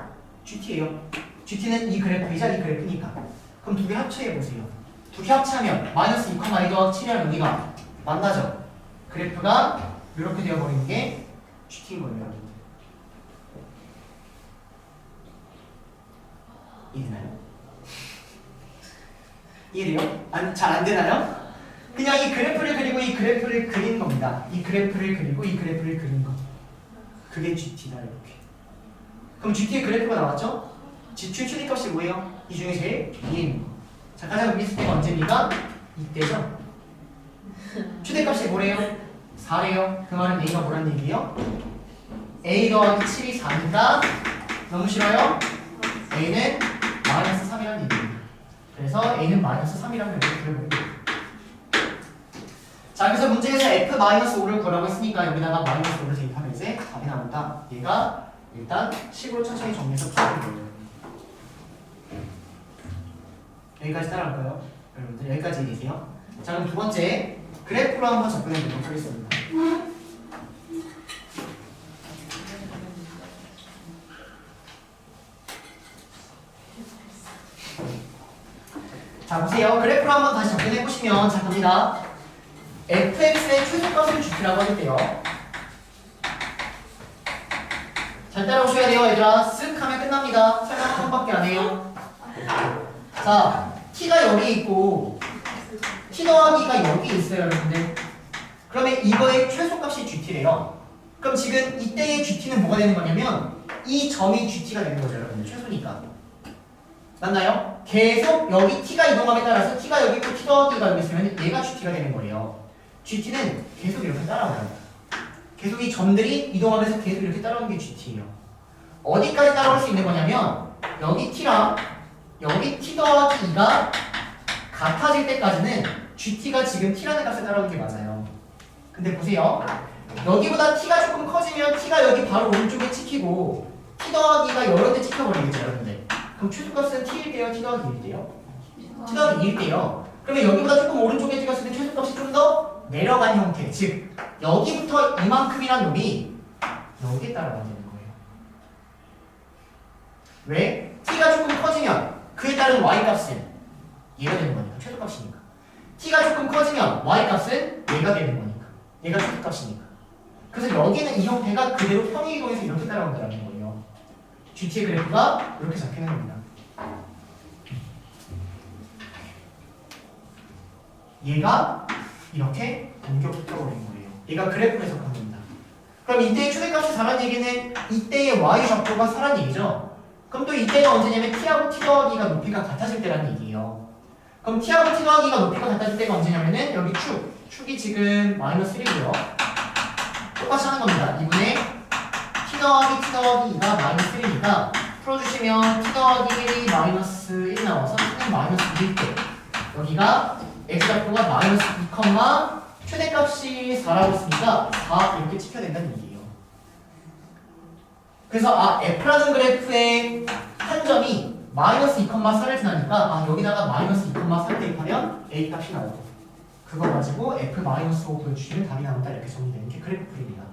GT예요. GT는 이 그래프이자 이 그래프니까. 그럼 두 개 합쳐해보세요. 두 개 합치하면 마이너스 2, a 더하기 7이랑 여기가 만나죠. 그래프가 이렇게 되어버리는 게 GT인 거예요. 이해되나요? 이해돼요? 잘 안 되나요? 그냥 이 그래프를 그리고 이 그래프를 그리는 겁니다. 이 그래프를 그리고 이 그래프를 그리는 거. 그게 GT다 이렇게. 그럼 GT의 그래프가 나왔죠? GT의 최대값이 뭐예요? 이 중에 제일 위에 있는 거. 자, 가장 위에 때가 언제입니까? 이때죠? 최대값이 뭐래요? 4래요. 그 말은 A가 뭐란 얘기예요? A 더하기 7이 4니까 너무 싫어요? A는 마이너스 3이라는 얘기예요. 그래서 A는 마이너스 3이라는 얘기를 그려버립니다. 자, 그래서 문제에서 F-5를 구하라고 했으니까 여기다가 마이너스 5를 대입하면 이제 답이 나온다. 얘가 일단 식으로 천천히 정리해서 풀어볼 거예요. 여기까지 따라갈까요? 여러분들 여기까지 이해되세요? 자, 그럼 두 번째 그래프로 한번 접근해 보도록 하겠습니다. 자, 보세요. 그래프로 한번 다시 접근해 보시면 자, 봅니다. fx의 최소값을 GT라고 하는데요. 잘 따라오셔야 돼요, 얘들아. 쓱 하면 끝납니다. 설명 한 번밖에 안 해요. 자, t가 여기 있고 t 더하기가 여기 있어요, 여러분들. 그러면 이거의 최소값이 GT래요. 그럼 지금 이때의 GT는 뭐가 되는 거냐면 이 점이 GT가 되는 거죠, 여러분들. 최소니까. 맞나요? 계속 여기 t가 이동함에 따라서 t가 여기 있고 t 더하기가 여기 있으면 얘가 GT가 되는 거예요. GT는 계속 이렇게 따라와요. 계속 이 점들이 이동하면서 계속 이렇게 따라오는 게 GT예요. 어디까지 따라올 수 있는 거냐면 여기 t랑 여기 t 더하기 2가 같아질 때까지는 GT가 지금 t라는 값에 따라오는 게 맞아요. 근데 보세요. 여기보다 t가 조금 커지면 t가 여기 바로 오른쪽에 찍히고 t 더하기가 여러 대 찍혀버리겠죠, 여러분들. 그럼 최소값은 t일게요, t 더하기 1일게요? t 더하기 2일게요. 그러면 여기보다 조금 오른쪽에 찍었을 때 최소값이 좀 더 내려간 형태, 즉 여기부터 이만큼이란 놈이 여기에 따라가야 되는 거예요. 왜? t가 조금 커지면 그에 따른 y값은 얘가 되는 거니까, 최소값이니까. t가 조금 커지면 y값은 얘가 되는 거니까, 얘가 최소값이니까. 그래서 여기는 이 형태가 그대로 평행이동해서 이렇게 따라온다는 거예요. GT의 그래프가 이렇게 잡히는 겁니다. 얘가 이렇게 옮겨붙어버린 거예요. 얘가 그래프로 해석한 겁니다. 그럼 이때의 최대값이 4란 얘기는 이때의 y 좌표가 4란 얘기죠. 그럼 또 이때가 언제냐면 t하고 t 더하기가 높이가 같아질 때라는 얘기예요. 그럼 t하고 t 더하기가 높이가 같아질 때가 언제냐면은 여기 축이 지금 마이너스 1이고요. 똑같이 하는 겁니다. 2분의 t 더하기 2가 마이너스 1이니까 풀어주시면 t 더하기 1이 마이너스 1 나와서 t는 마이너스 2일 때 여기가 x좌표가 마이너스 2, 최대값이 4라고 했으니까 4 이렇게 찍혀야 된다는 얘기예요. 그래서 f라는 그래프의 한 점이 마이너스 2,4를 지나니까 여기다가 마이너스 2,4를 대입하면 a 값이 나오고 그거 가지고 f-5 보여주시면 답이 나온다 이렇게 정리되는 게 그래프 풀이입니다.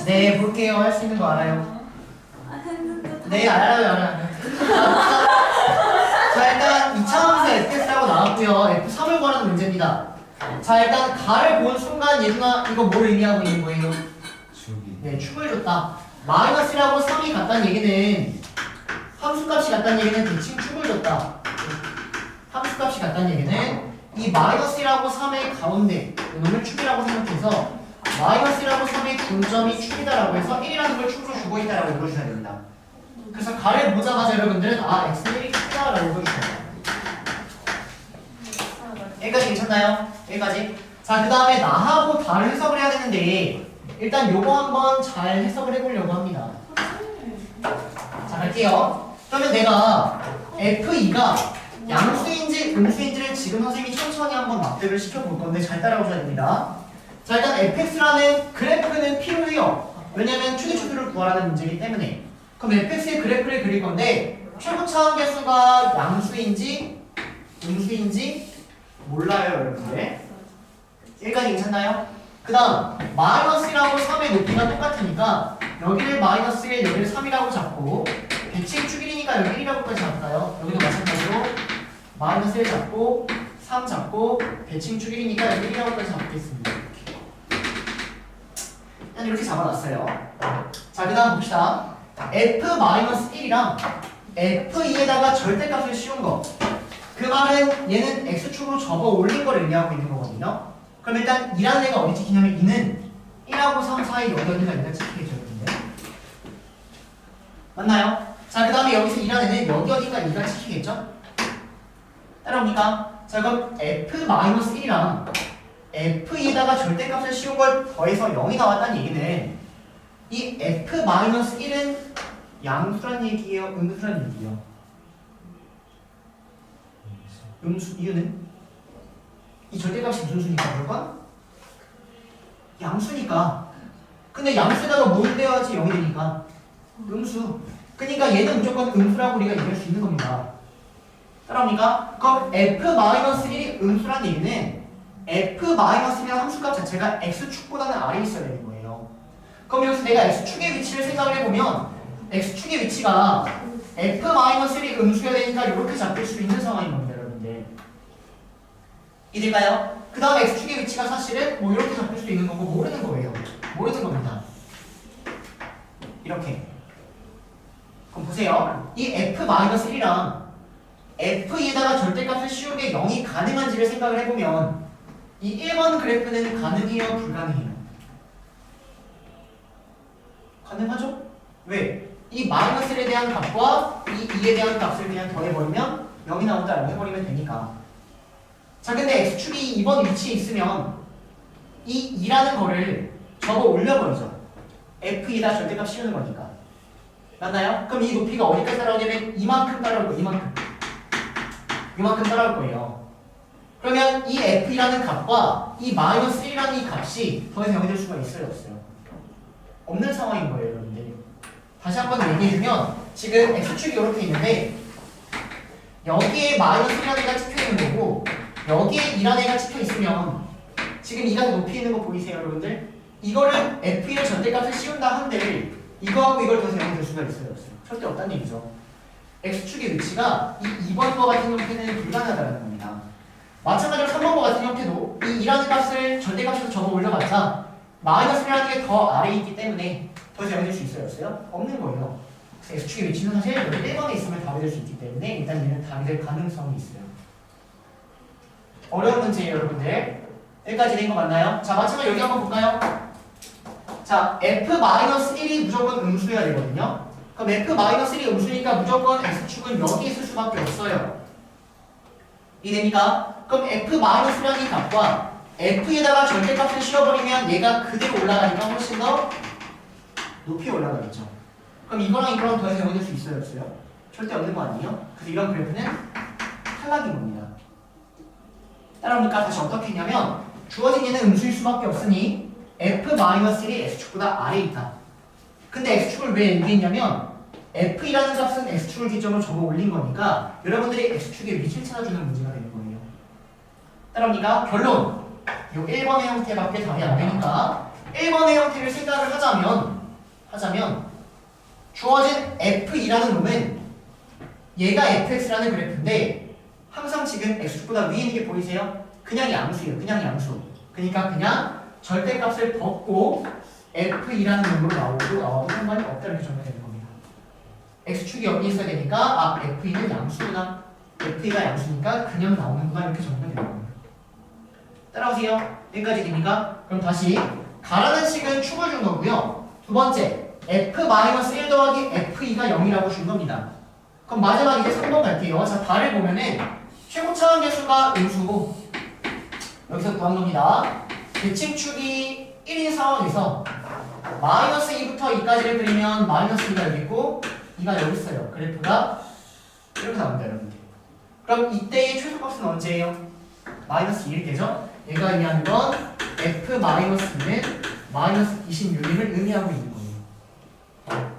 네, 볼게요. 할 수 있는 거 알아요? 네, 알아요. 자, 일단 2차함수 fx라고 나왔고요. f3을 구하는 문제입니다. 자, 일단 가를 본 순간 예준아 이거 뭘 의미하고 있는 거예요? 축이. 네, 축을 줬다. 마이너스라고 3이 같다는 얘기는 함수값이 같다는 얘기는 대칭 축을 줬다. 함수값이 같다는 얘기는 이 마이너스라고 3의 가운데 이놈을 축이라고 생각해서 마이너스라고 3의 중점이 축이다라고 해서 1이라는 걸 축으로 주고 있다라고 읽어주셔야 됩니다. 그래서 가를 보자마자 여러분들은 x는 1이 축이다라고 읽어주셔야 돼요. 여기까지 괜찮나요? 여기까지. 자, 그 다음에 나하고 다를 해석을 해야 되는데 일단 요거 한번 잘 해석을 해보려고 합니다. 자, 갈게요. 그러면 내가 F2가 양수인지 음수인지를 지금 선생님이 천천히 한번 납득을 시켜볼 건데 잘 따라오셔야 됩니다. 자, 일단 fx라는 그래프는 필요해요. 왜냐면 최대초표를 구하라는 문제이기 때문에. 그럼 fx의 그래프를 그릴 건데 최고 차함계수가 양수인지 음수인지 몰라요, 여러분들. 여기까지 괜찮나요? 그 다음 마이너스라고 3의 높이가 똑같으니까 여기를 마이너스 1, 여기를 3이라고 잡고 대칭 축일이니까 여기 1이라고까지 잡을까요? 여기도 마찬가지로 마이너스 1 잡고 3 잡고 대칭 축일이니까 여기 1이라고까지 잡겠습니다. 일단 이렇게 잡아놨어요. 자, 그 다음 봅시다. f-1이랑 f2에다가 절대값을 씌운 거. 그 말은 얘는 x축으로 접어 올린 걸 의미하고 있는 거거든요. 그럼 일단 2라는 애가 어디 찍히냐면 2는 1하고 3 사이 여기 어디가 일단 찍히겠죠, 여러분들. 맞나요? 자, 그 다음에 여기서 2라는 애는 여기 어디가 2가 찍히겠죠? 따라옵니까? 자, 그럼 f-1이랑 f2에다가 절대값을 씌운 걸 더해서 0이 나왔다는 얘기는 이 f-1은 양수란 얘기예요? 음수란 얘기예요? 음수 이유는? 이 절대값이 무슨 수니까 무조건? 양수니까. 근데 양수에다가 뭘 대야지 0이 되니까? 음수. 그러니까 얘는 무조건 음수라고 우리가 얘기할 수 있는 겁니다. 따라옵니까? 그럼 f-1이 음수란 얘기는 f-1이라는 함수값 자체가 x축보다는 아래에 있어야 되는 거예요. 그럼 여기서 내가 x축의 위치를 생각을 해보면 x축의 위치가 f-1이 음수여야 되니까 이렇게 잡힐 수 있는 상황인 겁니다, 여러분들. 이해될까요? 그 다음에 x축의 위치가 사실은 뭐 이렇게 잡힐 수 있는 거고 모르는 거예요. 모르는 겁니다. 이렇게. 그럼 보세요. 이 f-1이랑 f2에다가 절대값을 씌운 게 0이 가능한지를 생각을 해보면 이 1번 그래프는 가능해요? 불가능해요? 가능하죠? 왜? 이 마이너스에 대한 값과 이 2에 대한 값을 그냥 더해버리면 0이 나온다라고 해버리면 되니까. 자, 근데 x축이 이번 위치에 있으면 이 2라는 거를 접어 올려버리죠. f2에다 절대값 씌우는 거니까. 맞나요? 그럼 이 높이가 어디까지 따라오냐면 이만큼 따라올 거예요. 이만큼 따라올 거예요. 그러면 이 f이라는 값과 이 마이너스 1이라는 이 값이 더해서 0이 될 수가 있어요, 없어요? 없는 상황인 거예요, 여러분들. 다시 한 번 얘기해주면 지금 x축이 이렇게 있는데 여기에 마이너스 1이라는 애가 찍혀 있는 거고 여기에 2라는 애가 찍혀 있으면 지금 2가 높이 있는 거 보이세요, 여러분들? 이거를 f1의 절대값을 씌운다 한들 이거하고 이걸 더해서 0이 될 수가 있어요, 없어요? 절대 없다는 얘기죠. x축의 위치가 이 2번과 같은 형태는 불가능하다는 겁니다. 마찬가지로 3번과 같은 형태도 이 2라는 값을 절대값에서 접어 올려봤자 마이너스 1이라는 게 더 아래에 있기 때문에 더해서 0이 될 수 있어요, 없어요? 없는 거예요. 그래서 x축의 위치는 사실 여기 1번에 있으면 답이 될 수 있기 때문에 일단 얘는 답이 될 가능성이 있어요. 어려운 문제예요, 여러분들. 여기까지 된 거 맞나요? 자, 마찬가지로 여기 한번 볼까요? 자, f-1이 무조건 음수여야 되거든요. 그럼 f-1이 음수니까 무조건 x축은 여기 있을 수밖에 없어요. 이해됩니까? 그럼 f-라는 이 값과 f에다가 절대값을 씌워버리면 얘가 그대로 올라가니까 훨씬 더 높이 올라가겠죠. 그럼 이거랑 이거랑 더해서 0이 될 수 있어요, 없어요? 절대 없는 거 아니에요? 그래서 이런 그래프는 탈락인 겁니다. 따라오니까 다시 어떻게 했냐면 주어진 얘는 음수일 수밖에 없으니 f-1이 x축보다 아래에 있다. 근데 x축을 왜 얘기했냐면 f이라는 값은 x축을 기점으로 접어 올린 거니까 여러분들이 x축의 위치를 찾아주는 문제가 되는 거예요. 따라오니까 결론 이 1번의 형태밖에 답이 안 되니까 1번의 형태를 생각을 하자면 주어진 f2라는 놈은 얘가 fx라는 그래프인데 항상 지금 x축보다 위에 있는 게 보이세요? 그냥 양수예요. 그냥 양수. 그러니까 그냥 절대값을 벗고 f2라는 놈으로 나와도 상관이 없다 이렇게 정리되는 겁니다. x축이 여기 있어야 되니까 f2는 양수구나. f2가 양수니까 그냥 나오는구나 이렇게 정리되는 겁니다. 따라오세요. 여기까지 됩니까? 그럼 다시 가라는 식은 축을 준 거고요. 두 번째 f-1 더하기 f2가 0이라고 준 겁니다. 그럼 마지막 이제 3번 갈게요. 자, 달을 보면은 최고 차항계수가 음수고 여기서부터 한 겁니다. 대칭축이 1인 상황에서 마이너스 2부터 2까지를 그리면 마이너스 2가 여기 있고 2가 여기 있어요. 그래프가 이렇게 나옵니다, 여러분들. 그럼 이때의 최소값은 언제예요? 마이너스 2일 때죠? 얘가 의미하는 건 f-2는 마이너스 26임을 의미하고 있는 거예요.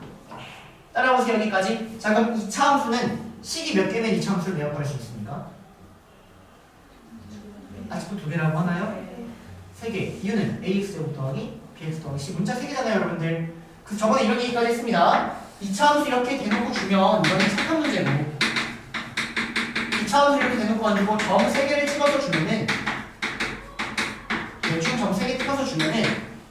따라오세요, 여기까지. 자, 그럼 이 차함수는 식이 몇 개면 이 차함수를 내역할 수 있습니까? 아직도 두 개라고 하나요? 세 개. 이유는 ax 더하기 bx 더하기 c. 문자 세 개잖아요, 여러분들. 그래서 저번에 이런 얘기까지 했습니다. 이 차함수 이렇게 대놓고 주면 이거는 착한 문제고, 이 차함수 이렇게 대놓고 가지고 점 세 개를 찍어서 주면은, 대충 점 세 개 찍어서 주면은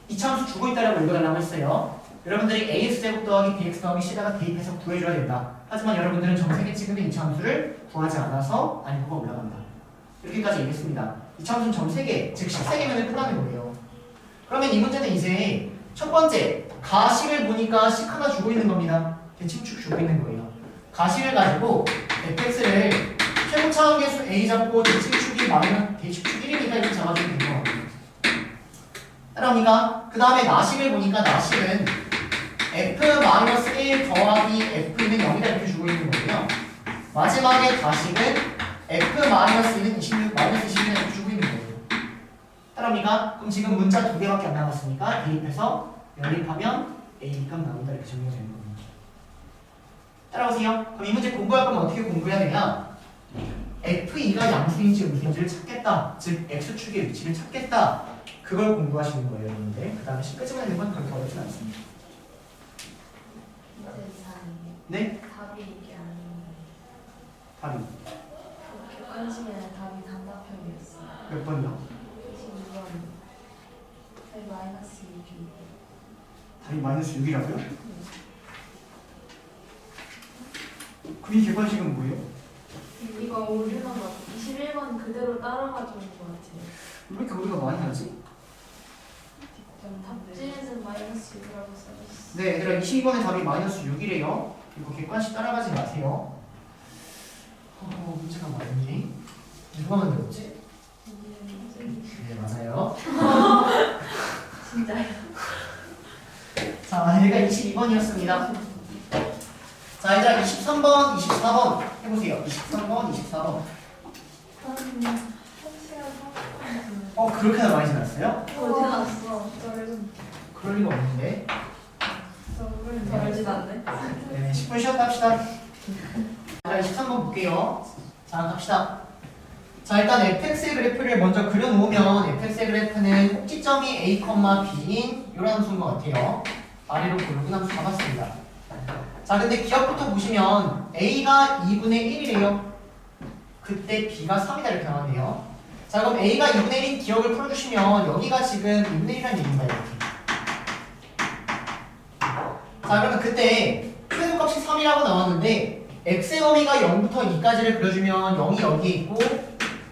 이 차함수 주고 있다라고 읽어달라고 했어요. 여러분들이 ax 더하기 bx 더하기 c에다가 대입해서 구해줘야 된다. 하지만 여러분들은 점 세 개 찍으면 이 차함수를 구하지 않아서 난이도가 올라간다. 이렇게까지 얘기했습니다. 이 차함수는 점 3개, 즉 13개면을 끝나는 거예요. 그러면 이 문제는 이제 첫 번째, 가식을 보니까 식 하나 주고 있는 겁니다. 대칭축 주고 있는 거예요. 가식을 가지고 fx를 최고 차항계수 a 잡고 대칭축이 마이너스 대칭축 1이니까 이렇게 잡아주면 되는 거예요. 따라오니까 그 다음에 나식을 보니까 나식은 f-1 더하기 f는 0이다 이렇게 주고 있는 거고요. 마지막에 가식은 f-1는 26, 마이너스 26을 이렇게 주고 있는 거예요. 따라옵니까? 그럼 지금 문자 두 개밖에 안 남았으니까 대입해서 연립하면 a 값 나온다 이렇게 정리가 되는 겁니다. 따라오세요. 그럼 이 문제 공부할 거면 어떻게 공부해야 되냐? f2가 양수인지 음수인지를 찾겠다. 즉 x축의 위치를 찾겠다. 그걸 공부하시는 거예요, 여러분들. 그 다음에 끄집어내는 건 그렇게 어렵진 않습니다. 네? 답이 이게 아니에요. 답이 객관식에는 답이 단답형이었어요. 몇 번이요? 26번. 마이너스 2b. 답이 마이너스 6이라고요? 그럼 이 객관식은 뭐예요? 이거 우리가 막 21번 그대로 따라가지고 온 것 같아요. 왜 이렇게 우리가 많이 하지? 답지에는 마이너스 6이라고 써있어. 네, 얘들아 22번의 답이 마이너스 6이래요. 이거 객관식 따라가지 마세요. 문제가 많니? 누가 만들었지? 네, 맞아요. 진짜요? 자, 얘가 22번이었습니다. 자, 얘들아 23번, 24번 해보세요. 23번, 24번. 그렇게나 많이 지났어요? 어디 났어? 그럴 리가 없는데. 덜 지났네. 네, 10분 쉬었다 합시다. 자, 23번 볼게요. 자, 갑시다. 자, 일단 fx의 그래프를 먼저 그려놓으면 fx의 그래프는 꼭지점이 a, b인 이런 함수인 것 같아요. 아래로 굵은 함수 잡았습니다. 자, 근데 기억부터 보시면 a가 2분의 1이래요. 그때 b가 3이다 이렇게 나왔네요. 자, 그럼 a가 2분의 1인 기억을 풀어주시면 여기가 지금 2분의 1이라는 얘기입니다. 이렇게. 자, 그러면 그때 최소값이 3이라고 나왔는데 x의 범위가 0부터 2까지를 그려주면 0이 여기에 있고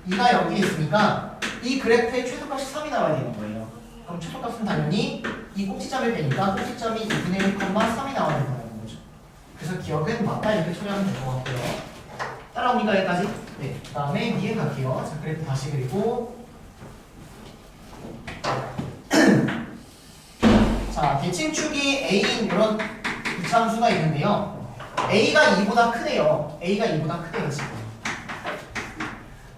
2가 여기에 있으니까 이 그래프의 최소값이 3이 나와야 되는 거예요. 그럼 최소값은 당연히 이 꼭지점을 빼니까 꼭지점이 2분의 1, 3이 나와야 된다는 거죠. 그래서 기억은 맞다 이렇게 처리하면 될 것 같고요. 따라옵니까 여기까지? 네. 그 다음에 이해 갈게요. 자, 그래프 다시 그리고 자, 대칭축이 A인 이런 이차함수가 있는데요. A가 2보다 크대요. A가 2보다 크대요, 지금.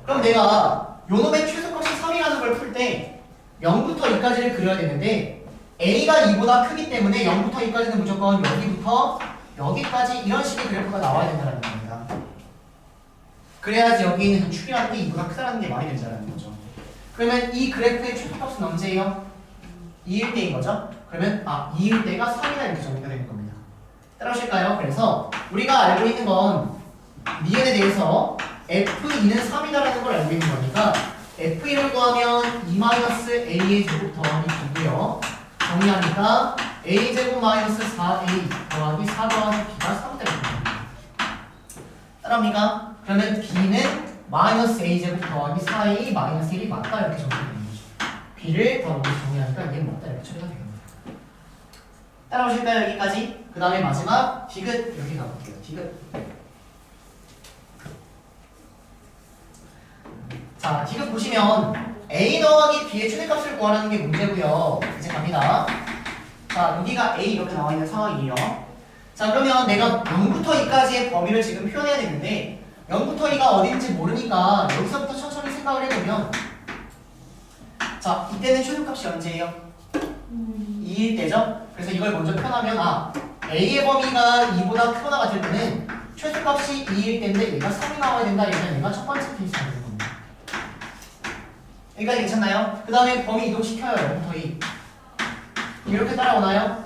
그럼 내가 요놈의 최소값이 3이라는 걸 풀 때 0부터 2까지를 그려야 되는데 A가 2보다 크기 때문에 0부터 2까지는 무조건 여기부터 여기까지 이런 식의 그래프가 나와야 된다는 겁니다. 그래야지 여기 있는 축이라는 게 2보다 크다는 게 말이 된다는 거죠. 그러면 이 그래프의 최소값은 언제예요? 2일 때인 거죠? 그러면 2일 때가 3이다 이렇게 정리가 되는 겁니다. 따라오실까요? 그래서 우리가 알고 있는 건 니은에 대해서 f2는 3이다라는 걸 알고 있는 거니까 f1을 구하면 2-a의 제곱 더하기 2고요. 정리하니까 a 제곱 마이너스 4a 더하기 4 더하기 b가 3이다 이렇게 됩니다. 따라옵니까? 그러면 b는 마이너스 a 제곱 더하기 4a 마이너스 1이 맞다 이렇게 정리되는 거죠. b를 더하기 정리하니까 얘는 맞다 이렇게 처리가 됩니다. 따라오실까요? 여기까지? 그 다음에 마지막 디귿 여기 가볼게요. 디귿. 자, 디귿 보시면 A 더하기 B의 최대값을 구하라는 게 문제고요. 이제 갑니다. 자, 여기가 A 이렇게 나와 있는 상황이에요. 자, 그러면 내가 0부터 2까지의 범위를 지금 표현해야 되는데 0부터 2가 어딘지 모르니까 여기서부터 천천히 생각을 해보면 자, 이때는 최소값이 언제예요? 2일 때죠? 그래서 이걸 먼저 표현하면 A의 범위가 2보다 크거나 같을 때는 최소값이 2일 때인데 얘가 3이 나와야 된다. 이러면 얘가 첫 번째 케이스가 되는 겁니다. 여기까지 괜찮나요? 그 다음에 범위 이동시켜요. 0부터 2 이렇게 따라오나요?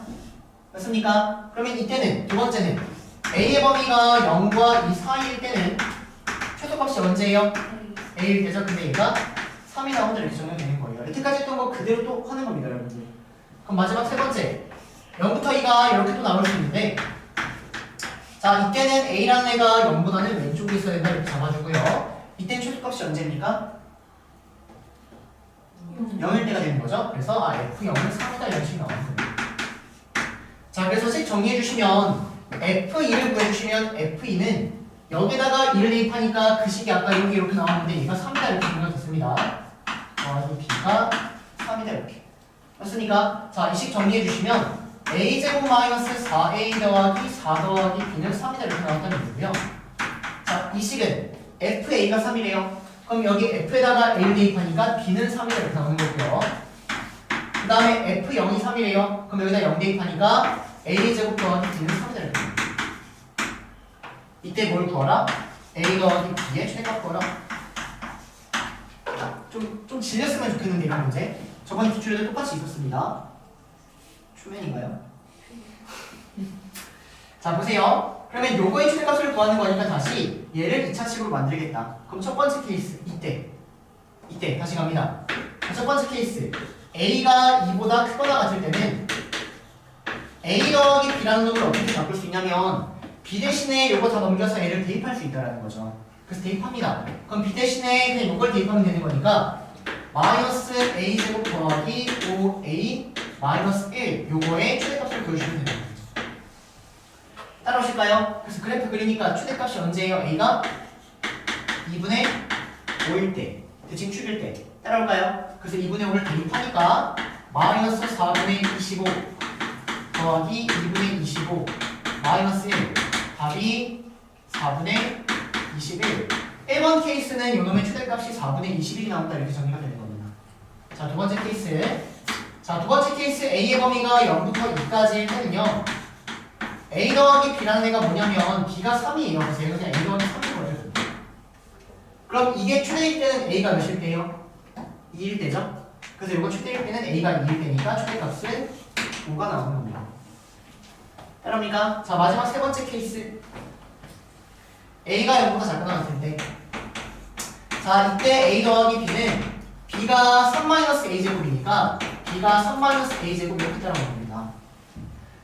맞습니까? 그러면 이때는 두 번째는 A의 범위가 0과 2 사이일 때는 최소값이 언제예요? A일 때죠? 근데 얘가 3이 나온다 이렇게 적용되는 거예요. 여태까지 했던 거 그대로 또 하는 겁니다, 여러분들. 그럼 마지막 세 번째 0부터 2가 이렇게 또 나올 수 있는데 자, 이때는 A라는 애가 0보다는 왼쪽에 있어야 된다 이렇게 잡아주고요. 이때는 최소값이 언제입니까? 0일 때가 되는 거죠. 그래서 F0은 3이다 이런 식이 나오는 겁니다. 자, 그래서 식 정리해 주시면 F2를 구해주시면 F2는 여기다가 2를 대입하니까 그 식이 아까 여기 이렇게 나왔는데 얘가 3이다 이렇게 정리가 됐습니다. 이 B가 3이다 이렇게. 맞습니까? 자, 이 식 정리해 주시면 A제곱 마이너스 4A 더하기 4 더하기 B는 3이다 이렇게 나왔다는 얘기고요. 자, 이 식은 FA가 3이래요. 그럼 여기 F에다가 A를 대입하니까 B는 3이다 이렇게 나오는 거고요. 그 다음에 F0이 3이래요. 그럼 여기다 0 대입하니까 A제곱 더하기 B는 3이다 이렇게 나옵니다. 이때 뭘 구하라? A 더하기 B의 최대값 구하라. 좀 질렸으면 좋겠는데 이런 문제. 저번 기출에도 똑같이 있었습니다. 초면인가요? 자, 보세요. 그러면 요거의 최대값을 구하는 거니까 다시 얘를 2차식으로 만들겠다. 그럼 첫 번째 케이스 이때 다시 갑니다. 첫 번째 케이스 A가 2보다 크거나 같을 때는 A 더하기 B라는 놈을 어떻게 바꿀 수 있냐면 B 대신에 요거 다 넘겨서 A를 대입할 수 있다는 거죠. 그래서 대입합니다. 그럼 B 대신에 그냥 요걸 대입하면 되는 거니까 마이너스 A제곱 더하기 5A 마이너스 1 요거의 최대값을 구해주시면 되는 거죠. 따라오실까요? 그래서 그래프 그리니까 최대값이 언제예요? A가 2분의 5일 때 대칭 축일 때 따라올까요? 그래서 2분의 5를 대입하니까 마이너스 4분의 25 더하기 2분의 25 마이너스 1 답이 4분의 21 1번 케이스는 요놈의 최대값이 4분의 21이 나온다 이렇게 정리가 되는 겁니다. 자, 두 번째 케이스. 자, 두 번째 케이스 A의 범위가 0부터 2까지일 때는요 A 더하기 B라는 애가 뭐냐면 B가 3이에요. 그래서 얘가 그냥 A 더하기 3인 거죠. 그럼 이게 최대일 때는 A가 몇일 때요? 2일 때죠? 그래서 이거 최대일 때는 A가 2일 때니까 최대값은 5가 나오는 겁니다. 따라옵니까? 자, 마지막 세 번째 케이스 A가 0보다 작거나 같을 때 자, 이때 A 더하기 B는 B가 3-A제곱이니까 B가 3-A제곱 이렇게 따라오는 겁니다.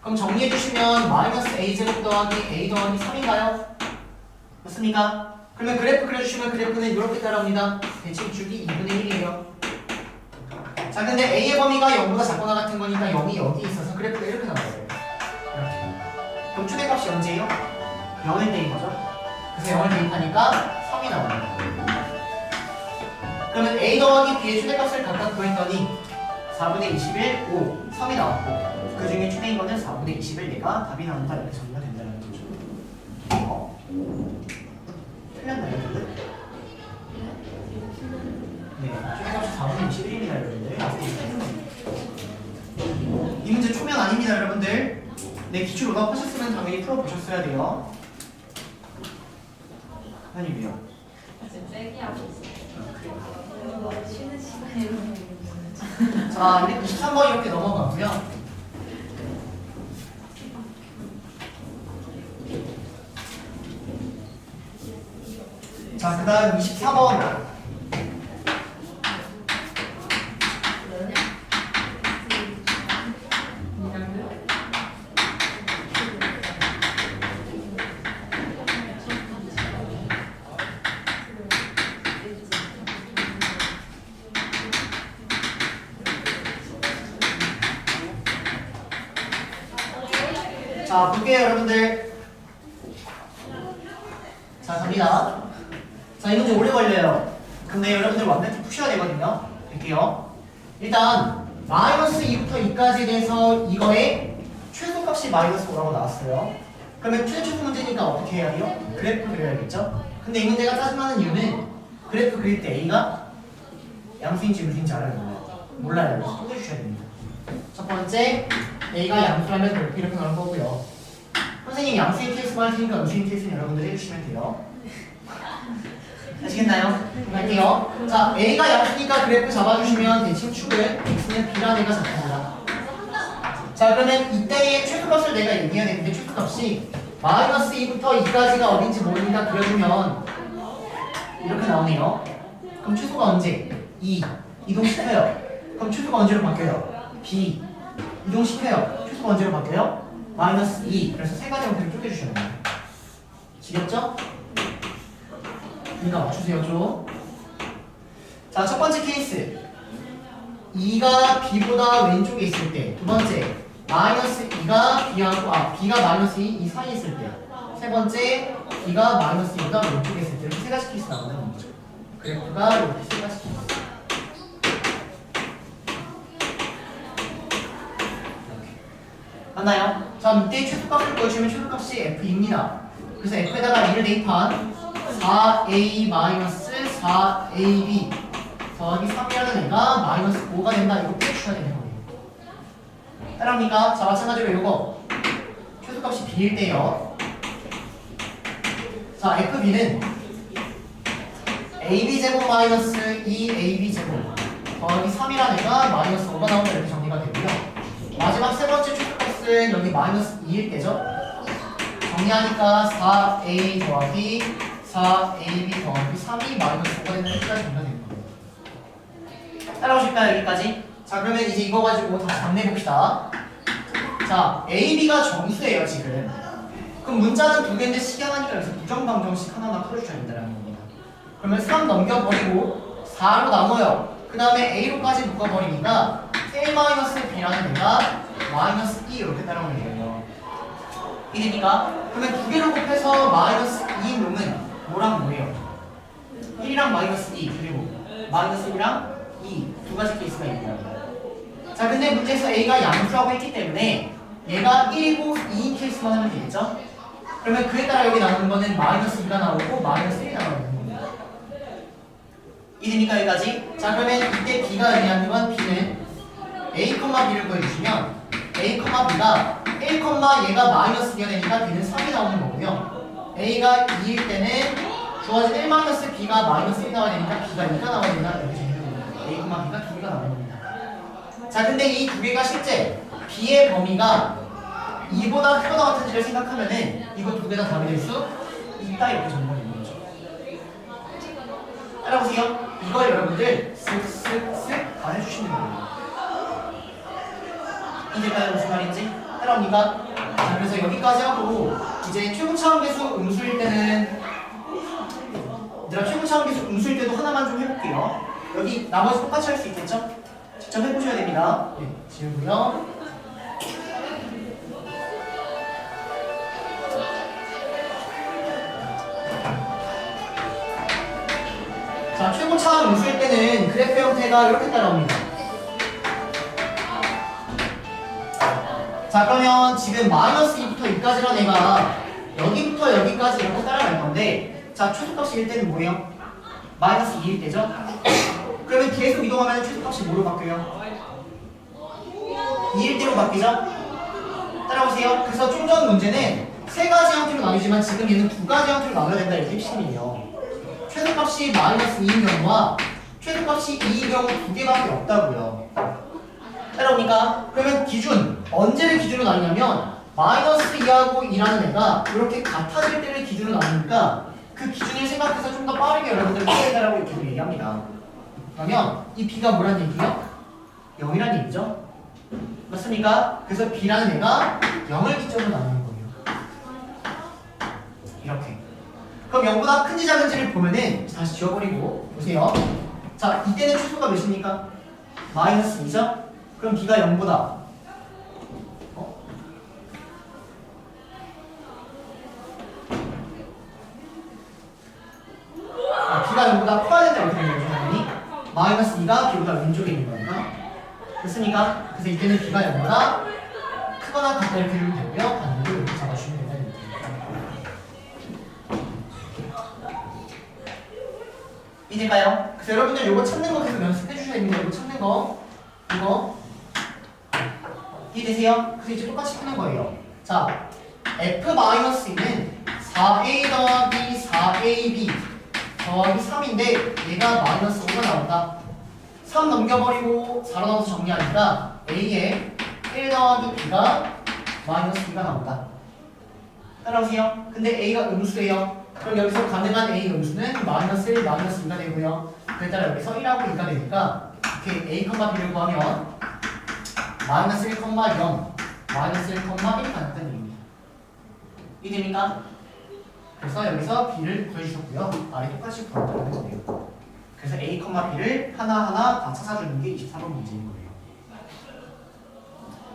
그럼 정리해주시면 마이너스 A제곱 더하기 A 더하기 3인가요? 맞습니까? 그러면 그래프 그려주시면 그래프는 이렇게 따라옵니다. 대칭축이 2분의 1이에요. 자, 근데 A의 범위가 0보다 작거나 같은 거니까 0이 여기 있어서 그래프가 이렇게 나와요. 이렇게. 그럼 최대값이 언제예요? 0일 때인 거죠? 그래서 0을 대입하니까 3이 나오는 거예요. 그러면 A 더하기 B의 최대값을 각각 구했더니 4분의 21, 5, 3이 나왔고 그 중에 최대인 거는 4분의 21얘가 답이 나온다 이렇게 정리가 된다는 거죠. 틀렸나요, 여러분들? 네, 최대값이 4분의 21입니다, 여러분들. 이 문제 초면 아닙니다, 여러분들. 네, 기출 오답하셨으면 당연히 풀어보셨어야 돼요. 아니, 왜요? 지금 세게 하고 있어요. 쉬는 시간에 자, 23번 이렇게 넘어가고요. 자, 그 다음 24번. 자, 볼게요, 여러분들. 자, 갑니다. 자, 이 문제 오래 걸려요. 근데 여러분들 완벽히 푸셔야 되거든요. 볼게요. 일단 마이너스 2부터 2까지 돼서 이거의 최소값이 마이너스 5라고 나왔어요. 그러면 최초 문제니까 어떻게 해야 돼요? 그래프 그려야겠죠? 근데 이 문제가 짜증나는 이유는 그래프 그릴 때 A가 양수인지 음수인지 알아야 돼요. 몰라요. 그래서 또 해주셔야 됩니다. 첫 번째, A가 양수라면 이렇게 나올 거고요. 선생님 양수인 케이스만 하시니까 음수인 케이스는 여러분들이 해주시면 돼요. 아시겠나요? 갈게요. 자, A가 양수니까 그래프 잡아주시면 대칭 축을 X는 B라 내가 잡힙니다. 자, 그러면 이때의 최소값을 내가 얘기해야 되는데 최소값이 마이너스 2부터 2까지가 어딘지 모르니까 그려주면 이렇게 나오네요. 그럼 최소가 언제? 2. 이동시켜요. 그럼 최소가 언제로 바뀌어요? B. 이동시켜요. 최소가 언제로 바뀌어요? 마이너스 2. 그래서 세 가지 형태를 쪼개주셔야 돼요. 지겹죠? 그러니까 맞추세요 좀. 자, 첫 번째 케이스 2가 B보다 왼쪽에 있을 때, 두 번째 마이너스 2가 B하고 B가 마이너스 2, 이 사이에 있을 때, 세 번째 B가 마이너스 2보다 왼쪽에 있을 때. 이렇게 세 가지 케이스 나오는 거죠. 그래프가 이렇게 세 가지 케이스. 맞나요? 자, 이때 최소값을 구해주면 최소값이 F입니다. 그래서 F에다가 2를 대입한 4A-4AB 더하기 3이라는 애가 마이너스 5가 된다. 이거 빼주셔야 되는 거예요. 따라합니까? 자, 마찬가지로 이거 최소값이 B일 때요. 자, FB는 AB제곱 마이너스 2AB제곱 더하기 3이라는 애가 마이너스 5가 나온다. 이렇게 정리가 되고요. 마지막 세 번째 최소값은 여기 마이너스 2일 때죠. 정리하니까 4A 더하기 4AB 더하기 3이 마이너스 5가 되는 여기까지 정리가 되는 거예요. 따라오실까요? 여기까지? 자, 그러면 이제 이거 가지고 다시 정리해봅시다. 자, AB가 정수예요 지금. 그럼 문자는 두 개인데 식양하니까 여기서 부정방정식 하나만 풀어주셔야 된다는 겁니다. 그러면 3 넘겨버리고 4로 나눠요. 그 다음에 A로까지 묶어버리니까 A-B라는 애가 마이너스 2 이렇게 따라오는 거예요. 이해됩니까? 그러면 두 개를 곱해서 마이너스 2인 놈은 뭐랑 뭐예요? 1이랑 마이너스 2 그리고 마이너스 1이랑 2 두 가지 케이스가 있는 겁니다. 자, 근데 문제에서 A가 양수라고 했기 때문에 얘가 1이고 2인 케이스만 하면 되겠죠? 그러면 그에 따라 여기 나오는 거는 마이너스 2가 나오고 마이너스 1이 나오는 겁니다. 이해됩니까? 여기까지? 자, 그러면 이때 B가 의미하는 건 B는 A, B를 구해주시면 A, B가 1, 얘가 마이너스 2가 되니까 B는 3이 나오는 거고요. A가 2일 때는 주어진 1 B가 마이너스 1이 나와야 되니까 B가 2가 나와야 된다. 이렇게 정리되는 겁니다. A, B가 두 개가 나오는 겁니다. 자, 근데 이 두 개가 실제 B의 범위가 2보다 크거나 같은지를 생각하면은 이거 두 개 다 답이 될 수 있다. 이렇게 정리가 되는 거죠. 따라보세요. 이거 여러분들 쓱쓱쓱 다 해주시면 됩니다. 이제까지 무슨 말인지 따라옵니까? 자, 그래서 여기까지 하고 이제 최고차원계수 음수일 때는 얘들아 최고차원계수 음수일 때도 하나만 좀 해볼게요. 여기 나머지 똑같이 할 수 있겠죠? 직접 해보셔야 됩니다. 네, 지우고요. 자, 최고차원 음수일 때는 그래프 형태가 이렇게 따라옵니다. 자, 그러면 지금 마이너스 2부터 2까지란 애가 여기부터 여기까지 이렇게 따라갈 건데, 자, 최소값이 1 때는 뭐예요? 마이너스 2일 때죠? 그러면 계속 이동하면 최소값이 뭐로 바뀌어요? 2일 때로 바뀌죠? 따라오세요. 그래서 좀 전 문제는 세 가지 형태로 나뉘지만 지금 얘는 두 가지 형태로 나눠야 된다. 이게 핵심이에요. 최소값이 마이너스 2인 경우와 최소값이 2인 경우 두 개밖에 없다고요. 따라옵니까? 그러면 기준, 언제를 기준으로 나누냐면 마이너스 2하고 2라는 애가 이렇게 같아질 때를 기준으로 나누니까 그 기준을 생각해서 좀 더 빠르게 여러분들 풀어내라고 이렇게 얘기합니다. 그러면 이 B가 뭐란 얘기예요? 0이란 얘기죠? 맞습니까? 그래서 B라는 애가 0을 기준으로 나누는 거예요. 이렇게. 그럼 0보다 큰지 작은지를 보면은 다시 지워버리고 보세요. 자, 이때는 최소가 몇입니까? 마이너스 2죠? 그럼 B가 0보다 B가 0보다 커야 된다 이렇게 되는 거죠, 당연히. 마이너스 2가 b보다 왼쪽에 있는 거니까. 됐습니까? 그래서 이때는 b가 0보다 크거나 같다 이렇게 해주면 되고요. 반대로 이렇게 잡아주시면 된다. 이해될까요? 그래서 여러분들 이거 찾는 거 계속 연습해 주셔야 됩니다. 이거 찾는 거 이거 이해되세요? 그래서 이제 똑같이 푸는 거예요. 자, f-2는 4a 더하기 4ab 더하기 3인데 얘가 마이너스 5가 나온다. 3 넘겨버리고 4로 나와서 정리하니까 a에 1 더하기 b가 마이너스 2가 나온다. 따라오세요. 근데 a가 음수예요. 그럼 여기서 가능한 a 음수는 마이너스 1, 마이너스 2가 되고요. 그에 따라 여기서 1하고 2가 되니까 이렇게 a, b를 구하면 마이너스 1, 0, 마이너스 1, 1가 나타나는 얘기입니다. 이해됩니까? 그래서 여기서 b를 구해주셨고요. 아래 똑같이 구한다는 거예요. 그래서 a, b를 하나하나 다 찾아주는 게 24번 문제인 거예요.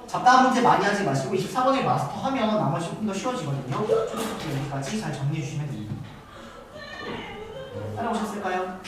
잡다한 문제 많이 하지 마시고 24번을 마스터하면 나머지 조금 더 쉬워지거든요. 초등부터 여기까지 잘 정리해 주시면 됩니다. 따라오셨을까요?